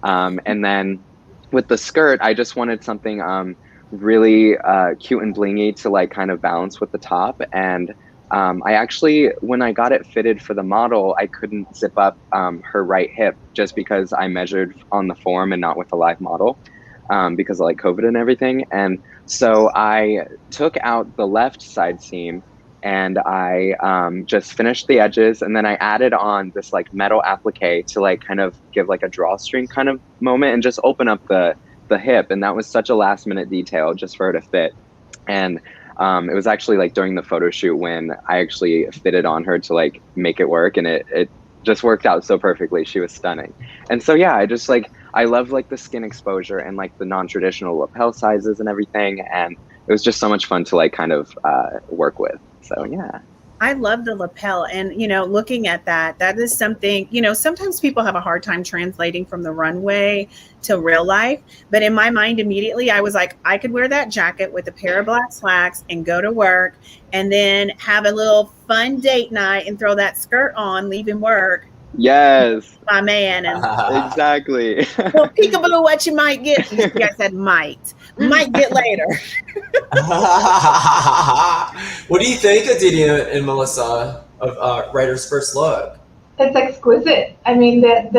C: And then with the skirt, I just wanted something really cute and blingy to like kind of balance with the top. And I actually, when I got it fitted for the model, I couldn't zip up her right hip just because I measured on the form and not with a live model because of like COVID and everything. And so I took out the left side seam and I just finished the edges, and then I added on this like metal applique to like kind of give like a drawstring kind of moment and just open up the hip. And that was such a last minute detail just for her to fit. And it was actually like during the photo shoot when I actually fitted on her to like make it work, and it just worked out so perfectly. She was stunning. And so yeah, I love like the skin exposure and like the non-traditional lapel sizes and everything, and it was just so much fun to like kind of work with. So yeah.
A: I love the lapel. And, looking at that is something, sometimes people have a hard time translating from the runway to real life. But in my mind, immediately, I was like, I could wear that jacket with a pair of black slacks and go to work and then have a little fun date night and throw that skirt on, leaving work.
C: Yes.
A: My man. And
C: exactly.
A: well, peekaboo, what you might get. I said might get later.
B: What do you think, Adinia and Melissa, of Ryder's first look?
E: It's exquisite. I mean, there's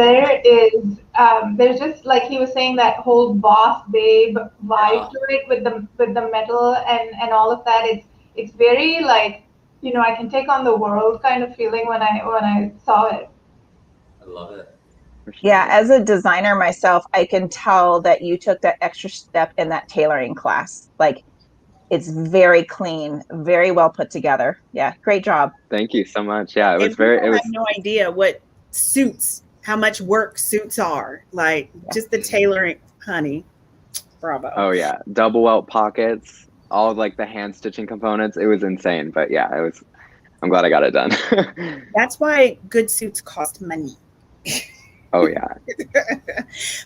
E: just like he was saying, that whole boss babe vibe to it with the metal and all of that. It's very like, I can take on the world kind of feeling when I saw it.
B: I love it.
D: Yeah, as a designer myself, I can tell that you took that extra step in that tailoring class. Like, it's very clean, very well put together. Yeah, great job.
C: Thank you so much. Yeah,
A: I have no idea what suits, how much work suits are. Like, just the tailoring, honey. Bravo.
C: Oh yeah, double welt pockets, all of like the hand stitching components. It was insane, but yeah, I'm glad I got it done.
A: That's why good suits cost money.
C: Oh yeah.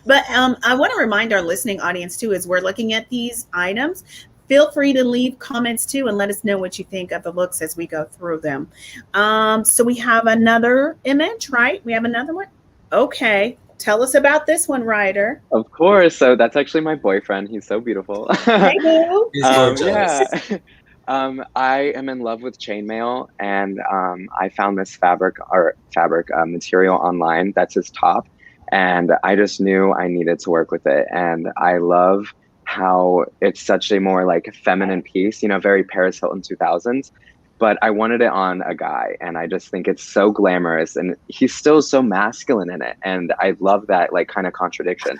A: But I want to remind our listening audience too, as we're looking at these items, feel free to leave comments too and let us know what you think of the looks as we go through them. So we have another image, right? We have another one. Okay. Tell us about this one, Ryder.
C: Of course. So that's actually my boyfriend. He's so beautiful.
A: Hey, boo.
B: He's gorgeous.
C: Yeah. I am in love with chainmail, and I found this fabric material online. That's his top, and I just knew I needed to work with it. And I love how it's such a more like feminine piece, very Paris Hilton 2000s. But I wanted it on a guy, and I just think it's so glamorous, and he's still so masculine in it, and I love that like kind of contradiction.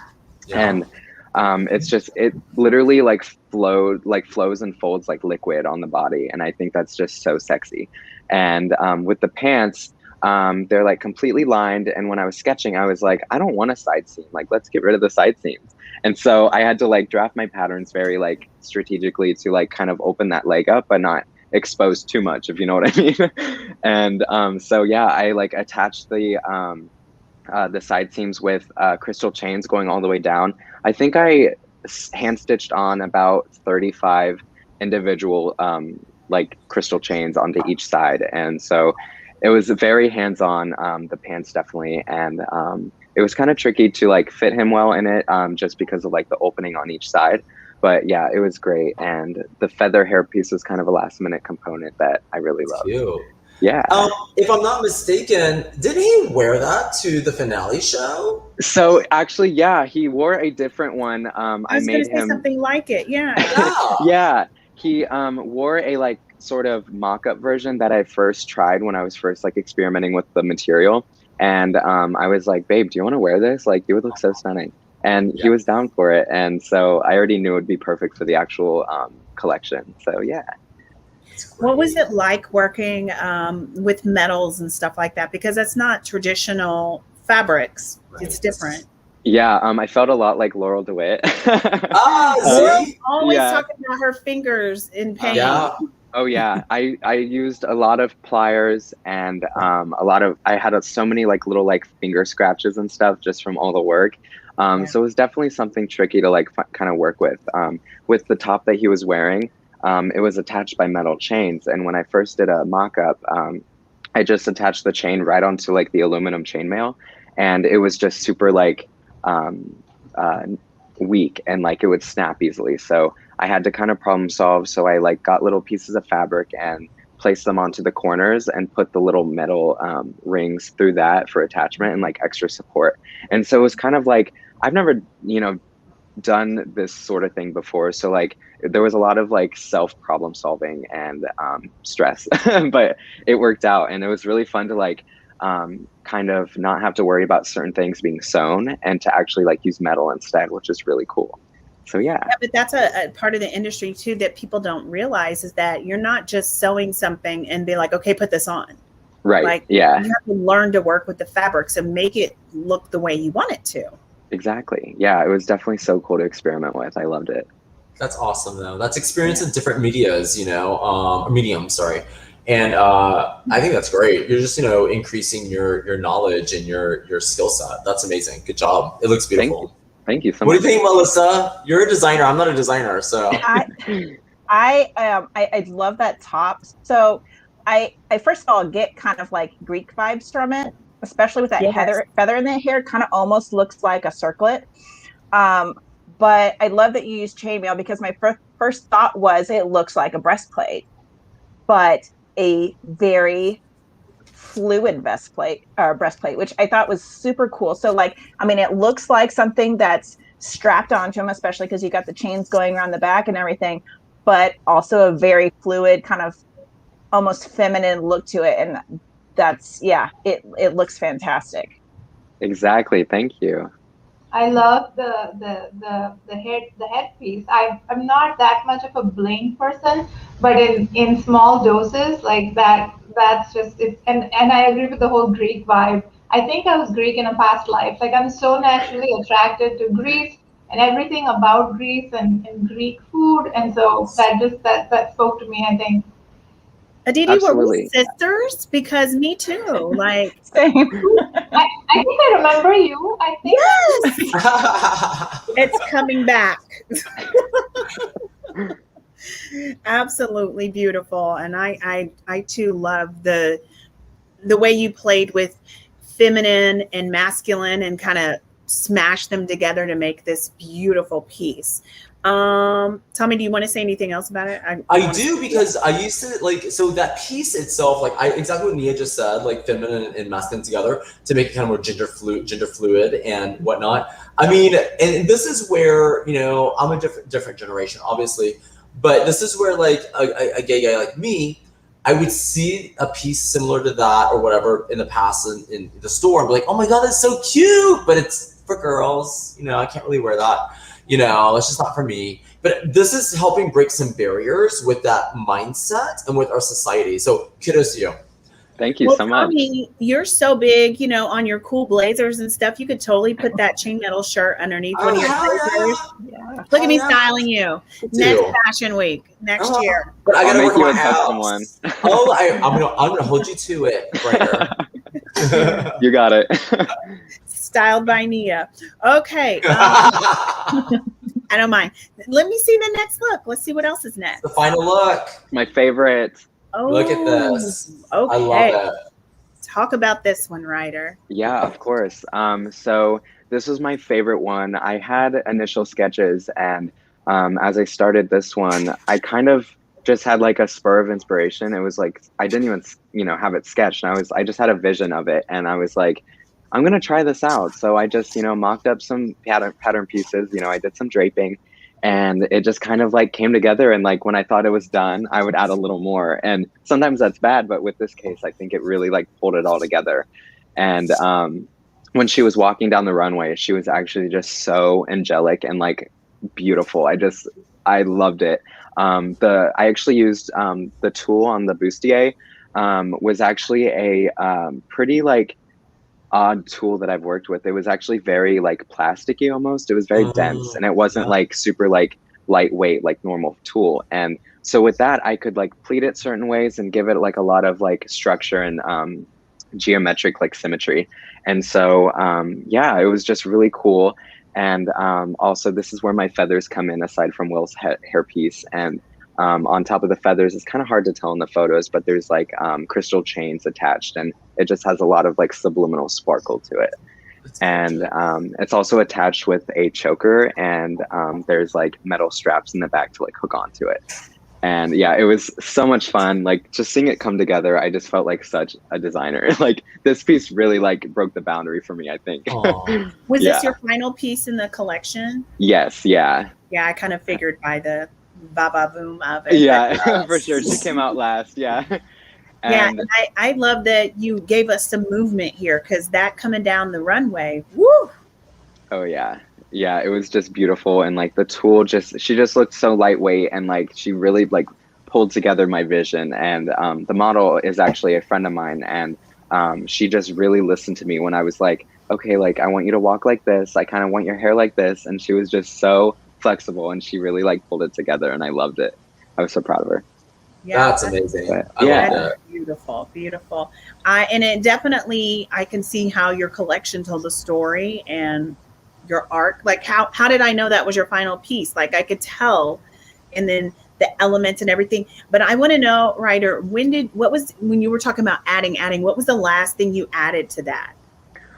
C: Yeah. And it literally like flows and folds like liquid on the body, and I think that's just so sexy. And with the pants, they're like completely lined, and when I was sketching, I was like, I don't want a side seam, like let's get rid of the side seams. And so I had to like draft my patterns very like strategically to like kind of open that leg up but not expose too much, if you know what I mean. And so yeah, I like attached the side seams with crystal chains going all the way down. I think I hand stitched on about 35 individual like crystal chains onto each side. And so it was very hands-on, the pants definitely. And it was kind of tricky to like fit him well in it just because of like the opening on each side. But yeah, it was great. And the feather hair piece was kind of a last minute component that I really loved.
B: Cute.
C: Yeah.
B: If I'm not mistaken, didn't he wear that to the finale show?
C: So actually, yeah, he wore a different one.
A: I was going to say something like it. Yeah.
C: Yeah. He wore a like sort of mock-up version that I first tried when I was first like experimenting with the material. And I was like, babe, do you want to wear this? Like, you would look so stunning. And he was down for it. And so I already knew it would be perfect for the actual collection. So yeah.
A: What was it like working with metals and stuff like that? Because that's not traditional fabrics. Right. It's different.
C: Yeah, I felt a lot like Laurel DeWitt.
A: Always talking about her fingers in pain.
B: Yeah.
C: Oh yeah, I used a lot of pliers and I had so many like little like finger scratches and stuff just from all the work. So it was definitely something tricky to like kind of work with. With the top that he was wearing, it was attached by metal chains, and when I first did a mock-up, I just attached the chain right onto like the aluminum chainmail, and it was just super like weak, and like it would snap easily. So I had to kind of problem solve. So I like got little pieces of fabric and placed them onto the corners and put the little metal rings through that for attachment and like extra support. And so it was kind of like, I've never, done this sort of thing before. So like there was a lot of like self problem solving and stress, but it worked out. And it was really fun to like kind of not have to worry about certain things being sewn and to actually like use metal instead, which is really cool. So yeah,
A: but that's a part of the industry too that people don't realize, is that you're not just sewing something and be like, okay, put this on.
C: Right.
A: Like,
C: yeah,
A: you have to learn to work with the fabrics and make it look the way you want it to.
C: exactly. Yeah, it was definitely so cool to experiment with. I loved it.
B: That's awesome, though. That's experience in different medias, mediums, sorry. And I think that's great. You're just, increasing your knowledge and your skill set. That's amazing. Good job. It looks beautiful.
C: Thank you so much.
B: What do you think, Melissa? You're a designer. I'm not a designer, so.
D: I love that top. So I first of all get kind of like Greek vibes from it, especially with that feather in the hair. Kind of almost looks like a circlet. But I love that you use chainmail, because my first thought was it looks like a breastplate, but a very fluid breastplate, which I thought was super cool. So like, I mean, it looks like something that's strapped onto them, especially because you got the chains going around the back and everything, but also a very fluid, kind of almost feminine look to it. And that's, it looks fantastic. Exactly.
C: Thank you.
E: I love the headpiece. I'm not that much of a bling person, but in small doses like that's just it. And I agree with the whole Greek vibe. I think I was Greek in a past life. Like, I'm so naturally attracted to Greece and everything about Greece and Greek food, and so that spoke to me, I think.
A: Aditi, were we sisters? Because me too. Like,
D: same.
E: I think I remember you. I think.
A: Yes. It's coming back. Absolutely beautiful. And I too love the way you played with feminine and masculine and kind of smash them together to make this beautiful piece. Tommy, do you want to say anything else about it?
B: I do, because I used to so that piece itself, like exactly what Nia just said, like feminine and masculine together to make it kind of more gender fluid and whatnot. I mean, and this is where, I'm a different generation, obviously, but this is where like a gay guy like me, I would see a piece similar to that or whatever in the past in the store and be like, oh my God, that's so cute, but it's for girls, I can't really wear that. It's just not for me. But this is helping break some barriers with that mindset and with our society. So kudos to you.
C: Thank you so much.
A: Tommy, you're so big, on your cool blazers and stuff. You could totally put that chainmetal shirt underneath one of your blazers. Yeah. Look at me styling you. Next Fashion Week, next year.
B: But I gotta work
C: you
B: on
C: a custom one.
B: Oh, I'm gonna hold you to it, Ryder.
C: You got it.
A: Styled by Nia. Okay. I don't mind. Let me see the next look. Let's see what else is next.
B: The final look.
C: My favorite.
A: Oh,
B: look at this.
A: Okay.
B: I love it.
A: Talk about this one, Ryder.
C: Yeah, of course. So this was my favorite one. I had initial sketches, and as I started this one, I kind of just had like a spur of inspiration. It was like, I didn't even, have it sketched. And I just had a vision of it. And I was like, I'm going to try this out. So I just, mocked up some pattern pieces, I did some draping, and it just kind of like came together. And like, when I thought it was done, I would add a little more. And sometimes that's bad, but with this case, I think it really like pulled it all together. And when she was walking down the runway, she was actually just so angelic and like beautiful. I loved it. I actually used the tool on the bustier was actually a pretty like odd tool that I've worked with. It was actually very like plasticky almost. It was very dense, and it wasn't like super like lightweight like normal tool. And so with that, I could like pleat it certain ways and give it like a lot of like structure and geometric like symmetry. And so it was just really cool. And also, this is where my feathers come in, aside from Will's hairpiece. And on top of the feathers, it's kind of hard to tell in the photos, but there's like crystal chains attached, and it just has a lot of like subliminal sparkle to it. And it's also attached with a choker, and there's like metal straps in the back to like hook onto it. And yeah, it was so much fun. Like just seeing it come together, I just felt like such a designer. Like this piece really like broke the boundary for me, I think.
A: Was this your final piece in the collection?
C: Yes, yeah.
A: Yeah, I kind of figured by the ba-ba-boom of it.
C: Yeah, for sure. She came out last, yeah.
A: And I love that you gave us some movement here, because that coming down the runway, woo!
C: Oh yeah. Yeah, it was just beautiful, and like the tool she just looked so lightweight, and like she really like pulled together my vision. And the model is actually a friend of mine, and she just really listened to me when I was like, okay, like I want you to walk like this, I kind of want your hair like this, and she was just so flexible, and she really like pulled it together, and I loved it. I was so proud of her.
B: Yeah, that's amazing.
A: That's beautiful, beautiful. And it definitely, I can see how your collection told a story, and your art. Like how did I know that was your final piece? Like I could tell, and then the elements and everything. But I want to know, Ryder, when you were talking about adding, what was the last thing you added to that?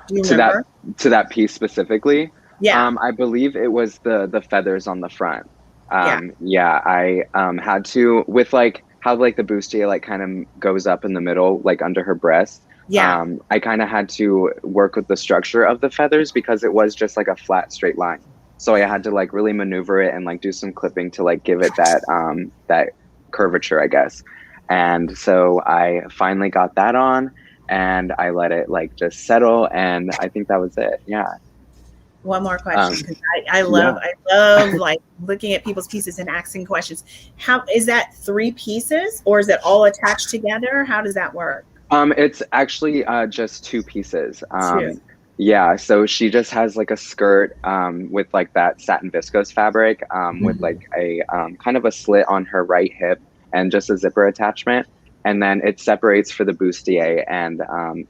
A: Do you remember?
C: To that piece specifically?
A: Yeah.
C: I believe it was the feathers on the front. Yeah, I had to, with like how like the bustier like kind of goes up in the middle, like under her breast.
A: Yeah.
C: I kind of had to work with the structure of the feathers, because it was just like a flat straight line. So I had to like really maneuver it and like do some clipping to like give it that curvature, I guess. And so I finally got that on, and I let it like just settle, and I think that was it. Yeah.
A: One more question, because I love like looking at people's pieces and asking questions. How is that 3 pieces, or is it all attached together? How does that work?
C: It's actually just 2 pieces.
A: 2.
C: Yeah, so she just has like a skirt with like that satin viscose fabric with like a kind of a slit on her right hip, and just a zipper attachment. And then it separates for the bustier, and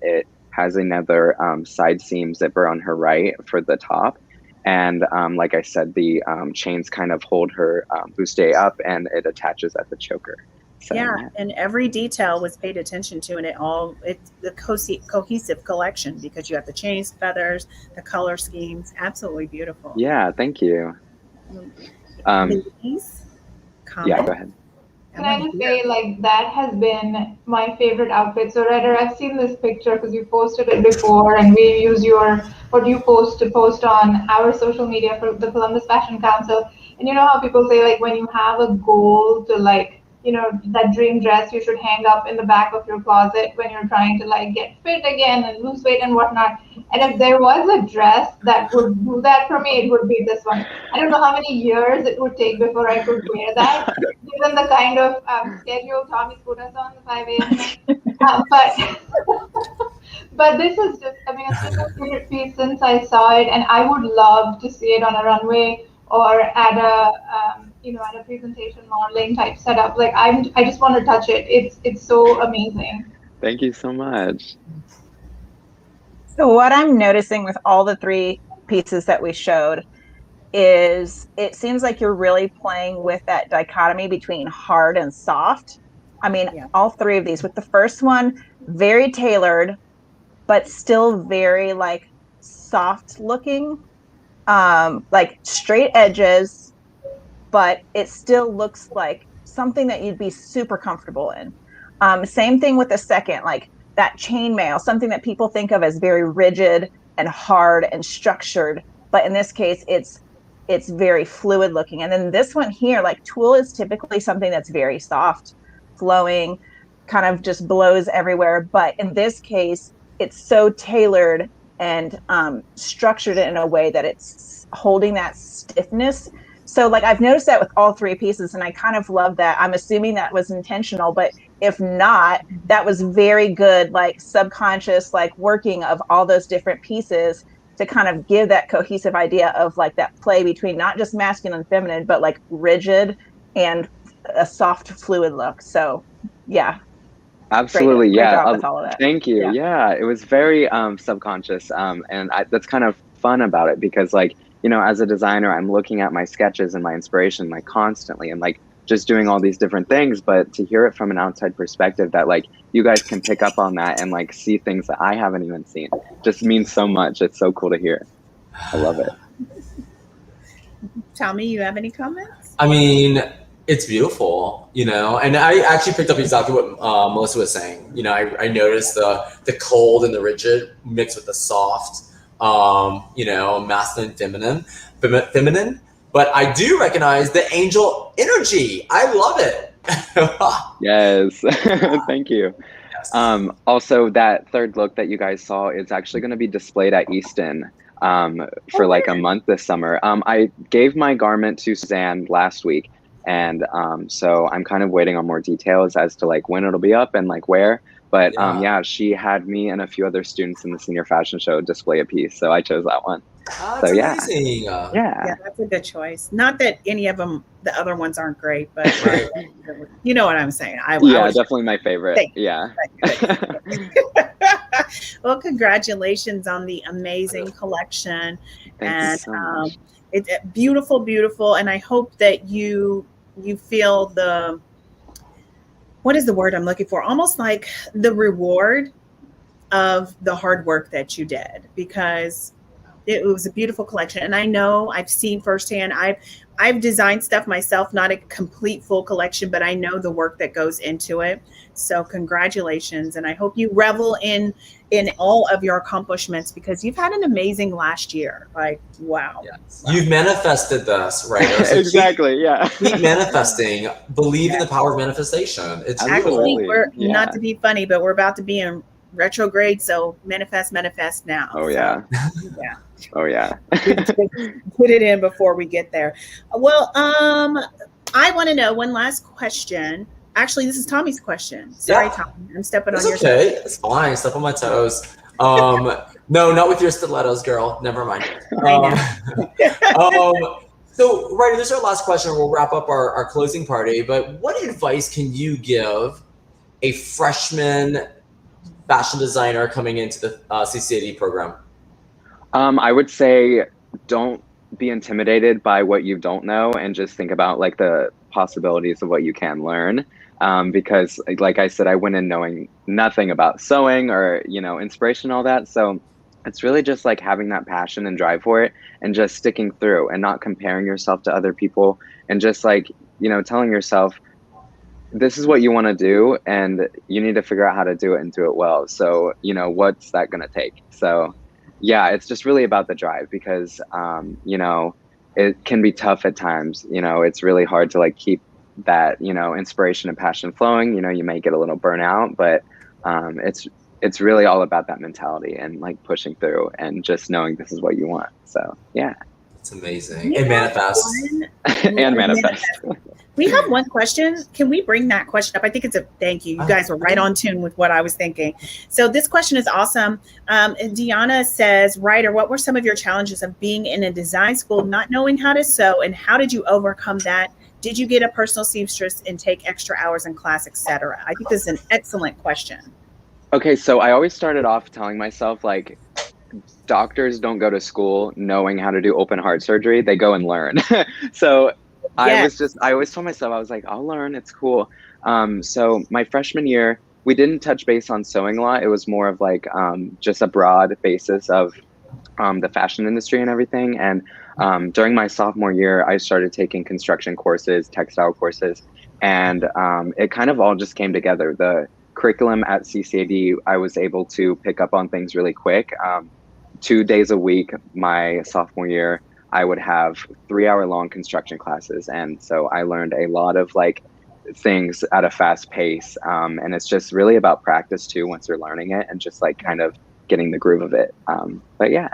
C: it has another side seam zipper on her right for the top. And like I said, the chains kind of hold her bustier up, and it attaches at the choker. So,
A: yeah, and every detail was paid attention to, and it's the cohesive collection, because you have the chains, feathers, the color schemes. Absolutely beautiful.
C: Yeah, thank you.
A: Denise,
C: yeah, go ahead.
E: Can I just say, like, that has been my favorite outfit. So, Ryder, I've seen this picture because you posted it before, and we use what you post on our social media for the Columbus Fashion Council. And you know how people say, like, when you have a goal to, like, you know, that dream dress you should hang up in the back of your closet when you're trying to like get fit again and lose weight and whatnot. And if there was a dress that would do that for me, it would be this one. I don't know how many years it would take before I could wear that, given the kind of schedule Tommy put us on, the 5 a.m. But this is just, I mean, it's been my favorite piece since I saw it, and I would love to see it on a runway or at a at a presentation modeling type setup. Like I just want to touch it. It's so amazing.
C: Thank you so much.
D: So what I'm noticing with all the 3 pieces that we showed is it seems like you're really playing with that dichotomy between hard and soft. I mean, all 3 of these. With the first one, very tailored, but still very like soft looking, like straight edges, but it still looks like something that you'd be super comfortable in. Same thing with the second, like that chainmail, something that people think of as very rigid and hard and structured, but in this case, it's very fluid looking. And then this one here, like tulle is typically something that's very soft, flowing, kind of just blows everywhere. But in this case, it's so tailored and structured in a way that it's holding that stiffness. So like I've noticed that with all 3 pieces, and I kind of love that. I'm assuming that was intentional, but if not, that was very good, like subconscious, like working of all those different pieces to kind of give that cohesive idea of like that play between not just masculine and feminine, but like rigid and a soft fluid look. So yeah.
C: Absolutely.
D: Great
C: Yeah.
D: job with all of that.
C: Thank you. Yeah. It was very subconscious. And that's kind of fun about it, because like, you know, as a designer, I'm looking at my sketches and my inspiration like constantly, and like just doing all these different things. But to hear it from an outside perspective that like you guys can pick up on that and like see things that I haven't even seen just means so much. It's so cool to hear. I love it.
A: Tommy, you have any comments?
B: I mean, it's beautiful, you know, and I actually picked up exactly what Melissa was saying. You know, I noticed the cold and the rigid mixed with the soft, you know, masculine, feminine. But I do recognize the angel energy. I love it.
C: Yes, thank you.
B: Yes.
C: Also, that third look that you guys saw is actually going to be displayed at Easton for like a month this summer. I gave my garment to Suzanne last week, and so I'm kind of waiting on more details as to like when it'll be up and like where. But yeah, she had me and a few other students in the senior fashion show display a piece, so I chose that one.
B: That's
C: so yeah,
B: amazing.
A: Yeah, that's a good choice. Not that any of them, the other ones aren't great, but
B: Right.
A: you know what I'm saying.
C: Definitely my favorite. Yeah.
A: Well, congratulations on the amazing collection.
C: Thank you so much.
A: It's beautiful, beautiful, and I hope that you feel the, what is the word I'm looking for? Almost like the reward of the hard work that you did, because it was a beautiful collection. And I know I've seen firsthand, I've designed stuff myself, not a complete full collection, but I know the work that goes into it. So congratulations. And I hope you revel in all of your accomplishments, because you've had an amazing last year. Like, wow.
B: Yes. Wow. You've manifested this, right? So
C: Exactly.
B: keep manifesting. Believe in the power of manifestation. It's
A: actually,
B: cool.
A: we're not to be funny, but we're about to be in retrograde. So manifest now.
C: Oh, yeah.
A: Yeah.
C: Oh, yeah.
A: Put it in before we get there. Well, I want to know one last question. Actually, this is Tommy's question. Sorry, Tommy, I'm stepping on your toes.
B: Okay, it's fine. Step on my toes. No, not with your stilettos, girl. Never mind. So, Ryder, this is our last question. We'll wrap up our closing party. But what advice can you give a freshman fashion designer coming into the CCAD program?
C: I would say don't be intimidated by what you don't know, and just think about like the possibilities of what you can learn. Because like I said, I went in knowing nothing about sewing or, you know, inspiration, all that. So it's really just like having that passion and drive for it, and just sticking through and not comparing yourself to other people, and just like, you know, telling yourself, this is what you want to do and you need to figure out how to do it and do it well. So, you know, what's that going to take? So yeah, it's just really about the drive, because, you know, it can be tough at times. You know, it's really hard to like keep that, you know, inspiration and passion flowing. You know, you may get a little burnout, but it's really all about that mentality and like pushing through and just knowing this is what you want. So yeah.
B: It's amazing. And manifest.
C: And manifest.
A: We have one question. Can we bring that question up? I think it's a thank you. You guys were right on tune with what I was thinking. So this question is awesome. Deanna says, Ryder, what were some of your challenges of being in a design school, not knowing how to sew, and how did you overcome that? Did you get a personal seamstress and take extra hours in class, etc.? I think this is an excellent question. Okay,
C: so I always started off telling myself, like, doctors don't go to school knowing how to do open heart surgery. They go and learn. So I always told myself, I was like, I'll learn. It's cool. So my freshman year, we didn't touch base on sewing a lot. It was more of like just a broad basis of the fashion industry and everything. And during my sophomore year, I started taking construction courses, textile courses, and it kind of all just came together. The curriculum at CCAD, I was able to pick up on things really quick. 2 days a week, my sophomore year, I would have 3-hour-long construction classes. And so I learned a lot of like things at a fast pace. And it's just really about practice too, once you're learning it, and just like kind of getting the groove of it. But yeah,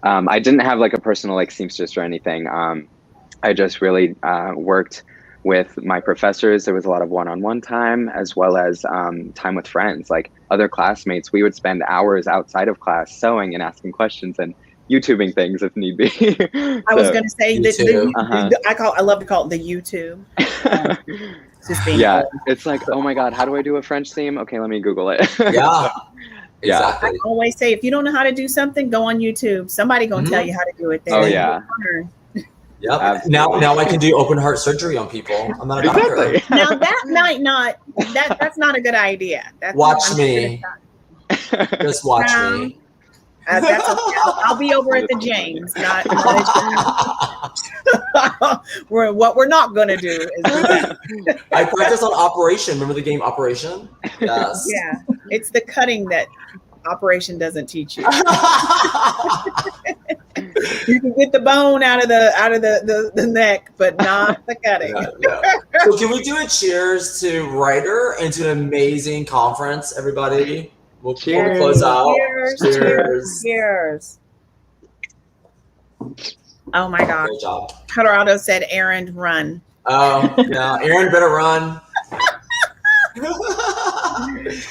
C: I didn't have like a personal like seamstress or anything. I just really worked with my professors. There was a lot of one-on-one time, as well as time with friends, like other classmates. We would spend hours outside of class sewing and asking questions and YouTubing things if need be.
A: I was going to say that I love to call it the YouTube.
C: It's like, oh my God, how do I do a French seam? Okay, let me Google it.
B: Yeah.
C: Yeah.
B: Exactly.
A: I always say, if you don't know how to do something, go on YouTube. Somebody gonna tell you how to do it. There.
C: Oh yeah.
B: Yep.
C: Absolutely.
B: Now I can do open heart surgery on people. I'm not a doctor.
C: Exactly.
A: Now that might not. That's not a good idea. That's
B: Watch me. Just watch me.
A: That's okay. I'll be over at the James. Not what we're not going to do is do that.
B: I practice on Operation. Remember the game Operation? Yes.
A: Yeah, it's the cutting that Operation doesn't teach you. You can get the bone out of the neck, but not the cutting.
B: Yeah. So can we do a cheers to Ryder and to an amazing conference, everybody? We'll close out.
A: Cheers. Oh my God.
B: Great job.
A: Colorado said, Aaron, run.
B: Oh, yeah. Aaron better run.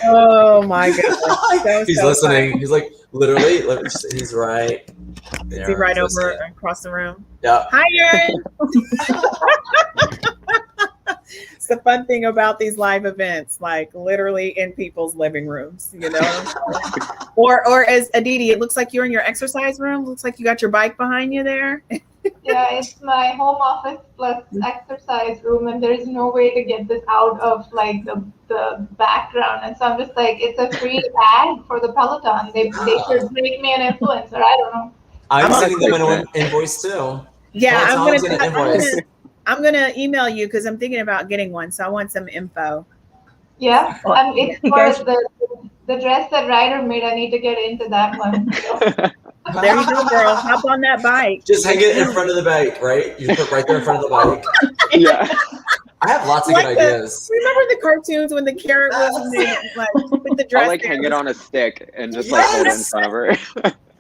A: Oh my God.
B: He's listening. Funny. He's like, literally, he's right.
A: Is he right over across the room?
B: Yeah.
A: Hi, Aaron. It's the fun thing about these live events, like literally in people's living rooms, you know, or as Aditi, it looks like you're in your exercise room. Looks like you got your bike behind you there.
E: Yeah, it's my home office plus exercise room, and there is no way to get this out of like the background. And so I'm just like, it's a free ad for the Peloton. They should make me an influencer. I don't know.
B: I'm sending them an invoice too.
A: Yeah, I'm gonna email you because I'm thinking about getting one. So I want some info.
E: Yeah, it's for the dress that Ryder made. I need to get into that one. So.
A: There you go, girl. Hop on that bike.
B: Just hang it in front of the bike, right? You put right there in front of the bike.
C: Yeah.
B: I have lots of good ideas.
A: Remember the cartoons when the carrot was with the dress?
C: I'll hang it on a stick and just hold it in front of her.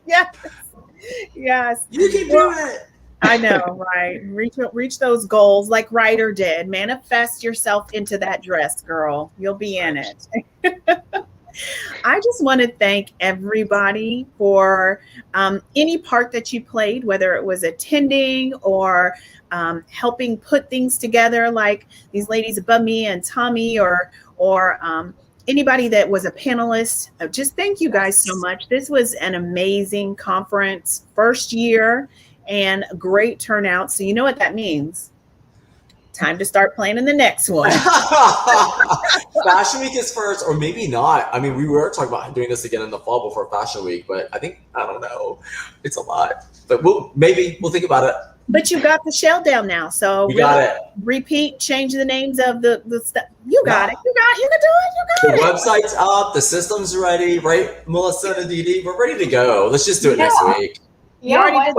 A: Yes.
B: You can do it.
A: I know, right? Reach those goals like Ryder did. Manifest yourself into that dress, girl. You'll be in it. I just want to thank everybody for any part that you played, whether it was attending or helping put things together, like these ladies above me and Tommy, or anybody that was a panelist. Just thank you guys so much. This was an amazing conference, first year, and a great turnout. So you know what that means. Time to start planning the next one.
B: Fashion Week is first, or maybe not. I mean, we were talking about doing this again in the fall before Fashion Week, but I don't know. It's a lot, but we'll think about it.
A: But you got the shell down now, so
B: we got it.
A: Repeat, change the names of the stuff. You got it. You can do it.
B: The website's up. The system's ready, right? Melissa and Aditi, we're ready to go. Let's just do it next week.
D: Yeah,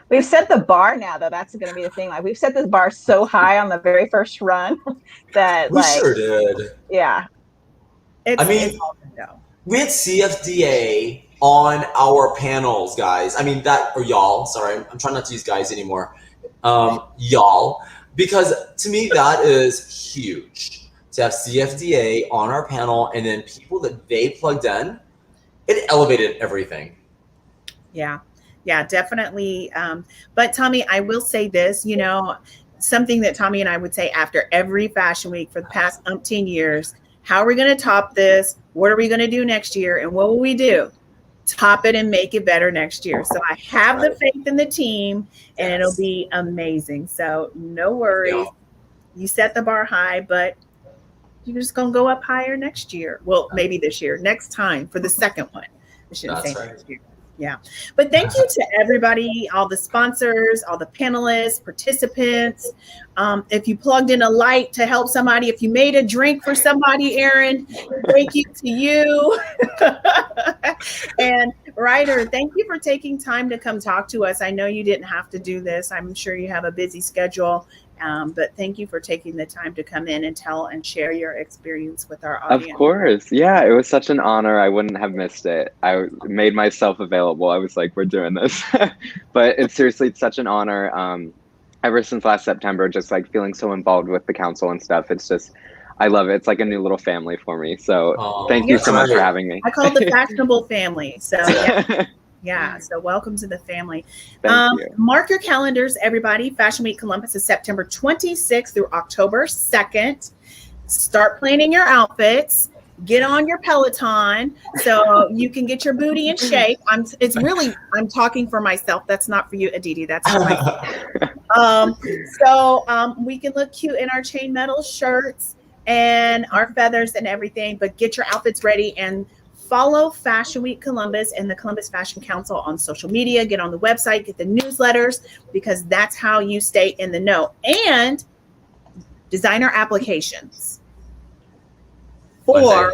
D: we've set the bar now, though. That's going to be the thing. Like, we've set this bar so high on the very first run that
B: we sure did.
D: Yeah.
B: We had CFDA on our panels, guys. I mean, or y'all. Sorry, I'm trying not to use guys anymore. Y'all, because to me that is huge to have CFDA on our panel, and then people that they plugged in. It elevated everything.
A: Yeah, definitely. But Tommy, I will say this, something that Tommy and I would say after every Fashion Week for the past umpteen years: how are we going to top this? What are we going to do next year? And what will we do? Top it and make it better next year. So I have the faith in the team, and it'll be amazing. So no worries. Yeah. You set the bar high, but you're just going to go up higher next year. Well, maybe this year, next time for the second one. I shouldn't say next year. Yeah. But thank you to everybody, all the sponsors, all the panelists, participants. If you plugged in a light to help somebody, if you made a drink for somebody, Aaron, thank you to you. And Ryder, thank you for taking time to come talk to us. I know you didn't have to do this. I'm sure you have a busy schedule. But thank you for taking the time to come in and tell and share your experience with our audience.
C: Of course. Yeah, it was such an honor. I wouldn't have missed it. I made myself available. I was like, we're doing this. But it's such an honor. Ever since last September, just like feeling so involved with the council and stuff. It's just, I love it. It's like a new little family for me. So thank you so much for having me.
A: I call it the fashionable family. So yeah. So welcome to the family. Mark your calendars, everybody. Fashion Week Columbus is September 26th through October 2nd. Start planning your outfits. get on your Peloton so you can get your booty in shape. I'm talking for myself. That's not for you, Aditi. That's for myself. We can look cute in our chainmail shirts and our feathers and everything, but get your outfits ready and follow Fashion Week Columbus and the Columbus Fashion Council on social media. Get on the website, get the newsletters, because that's how you stay in the know. And designer applications for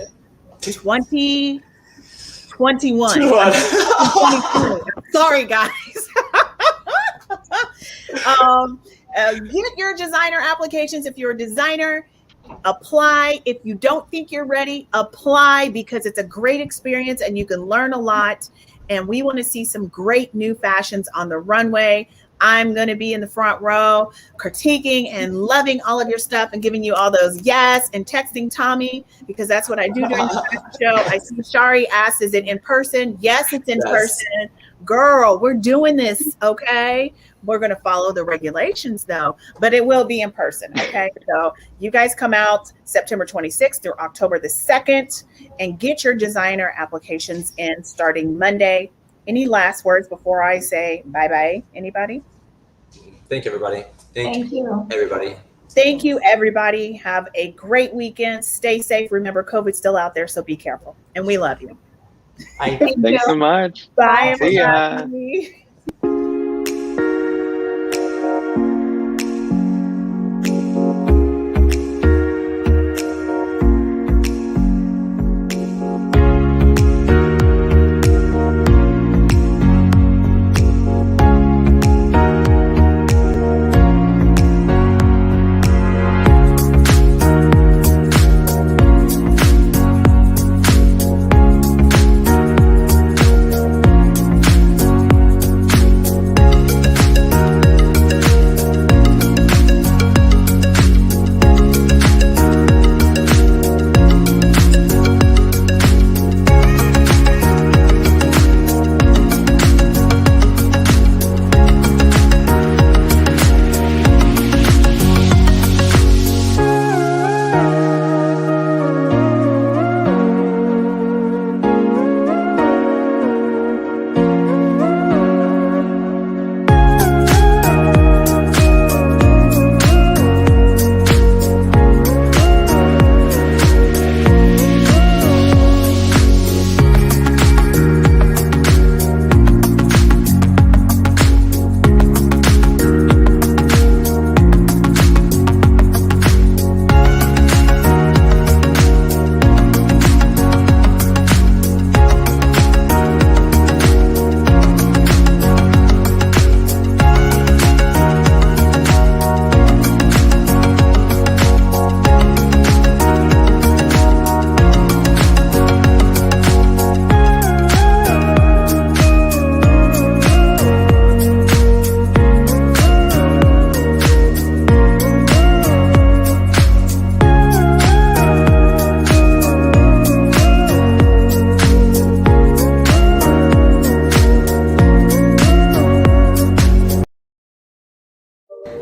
A: 2021. Sorry, guys. Get your designer applications. If you're a designer, apply. If you don't think you're ready, apply, because it's a great experience and you can learn a lot. And we want to see some great new fashions on the runway. I'm going to be in the front row critiquing and loving all of your stuff and giving you all those yes and texting Tommy, because that's what I do during the fashion show. I see Shari asked, is it in person? Yes, it's in person. Girl, we're doing this, okay? We're going to follow the regulations though, but it will be in person, okay? So you guys come out September 26th through October the 2nd and get your designer applications in starting Monday. Any last words before I say bye-bye? Anybody?
B: Thank you, everybody.
E: Thank you.
B: Everybody.
A: Thank you, everybody. Have a great weekend. Stay safe. Remember, COVID's still out there, so be careful. And we love you.
C: Thanks so much.
A: Bye,
C: See
A: everybody.
C: ya.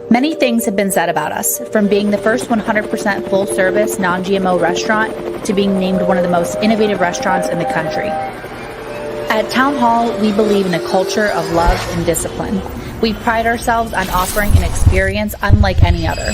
F: Many things have been said about us, from being the first 100% full-service, non-GMO restaurant to being named one of the most innovative restaurants in the country. At Town Hall, we believe in a culture of love and discipline. We pride ourselves on offering an experience unlike any other.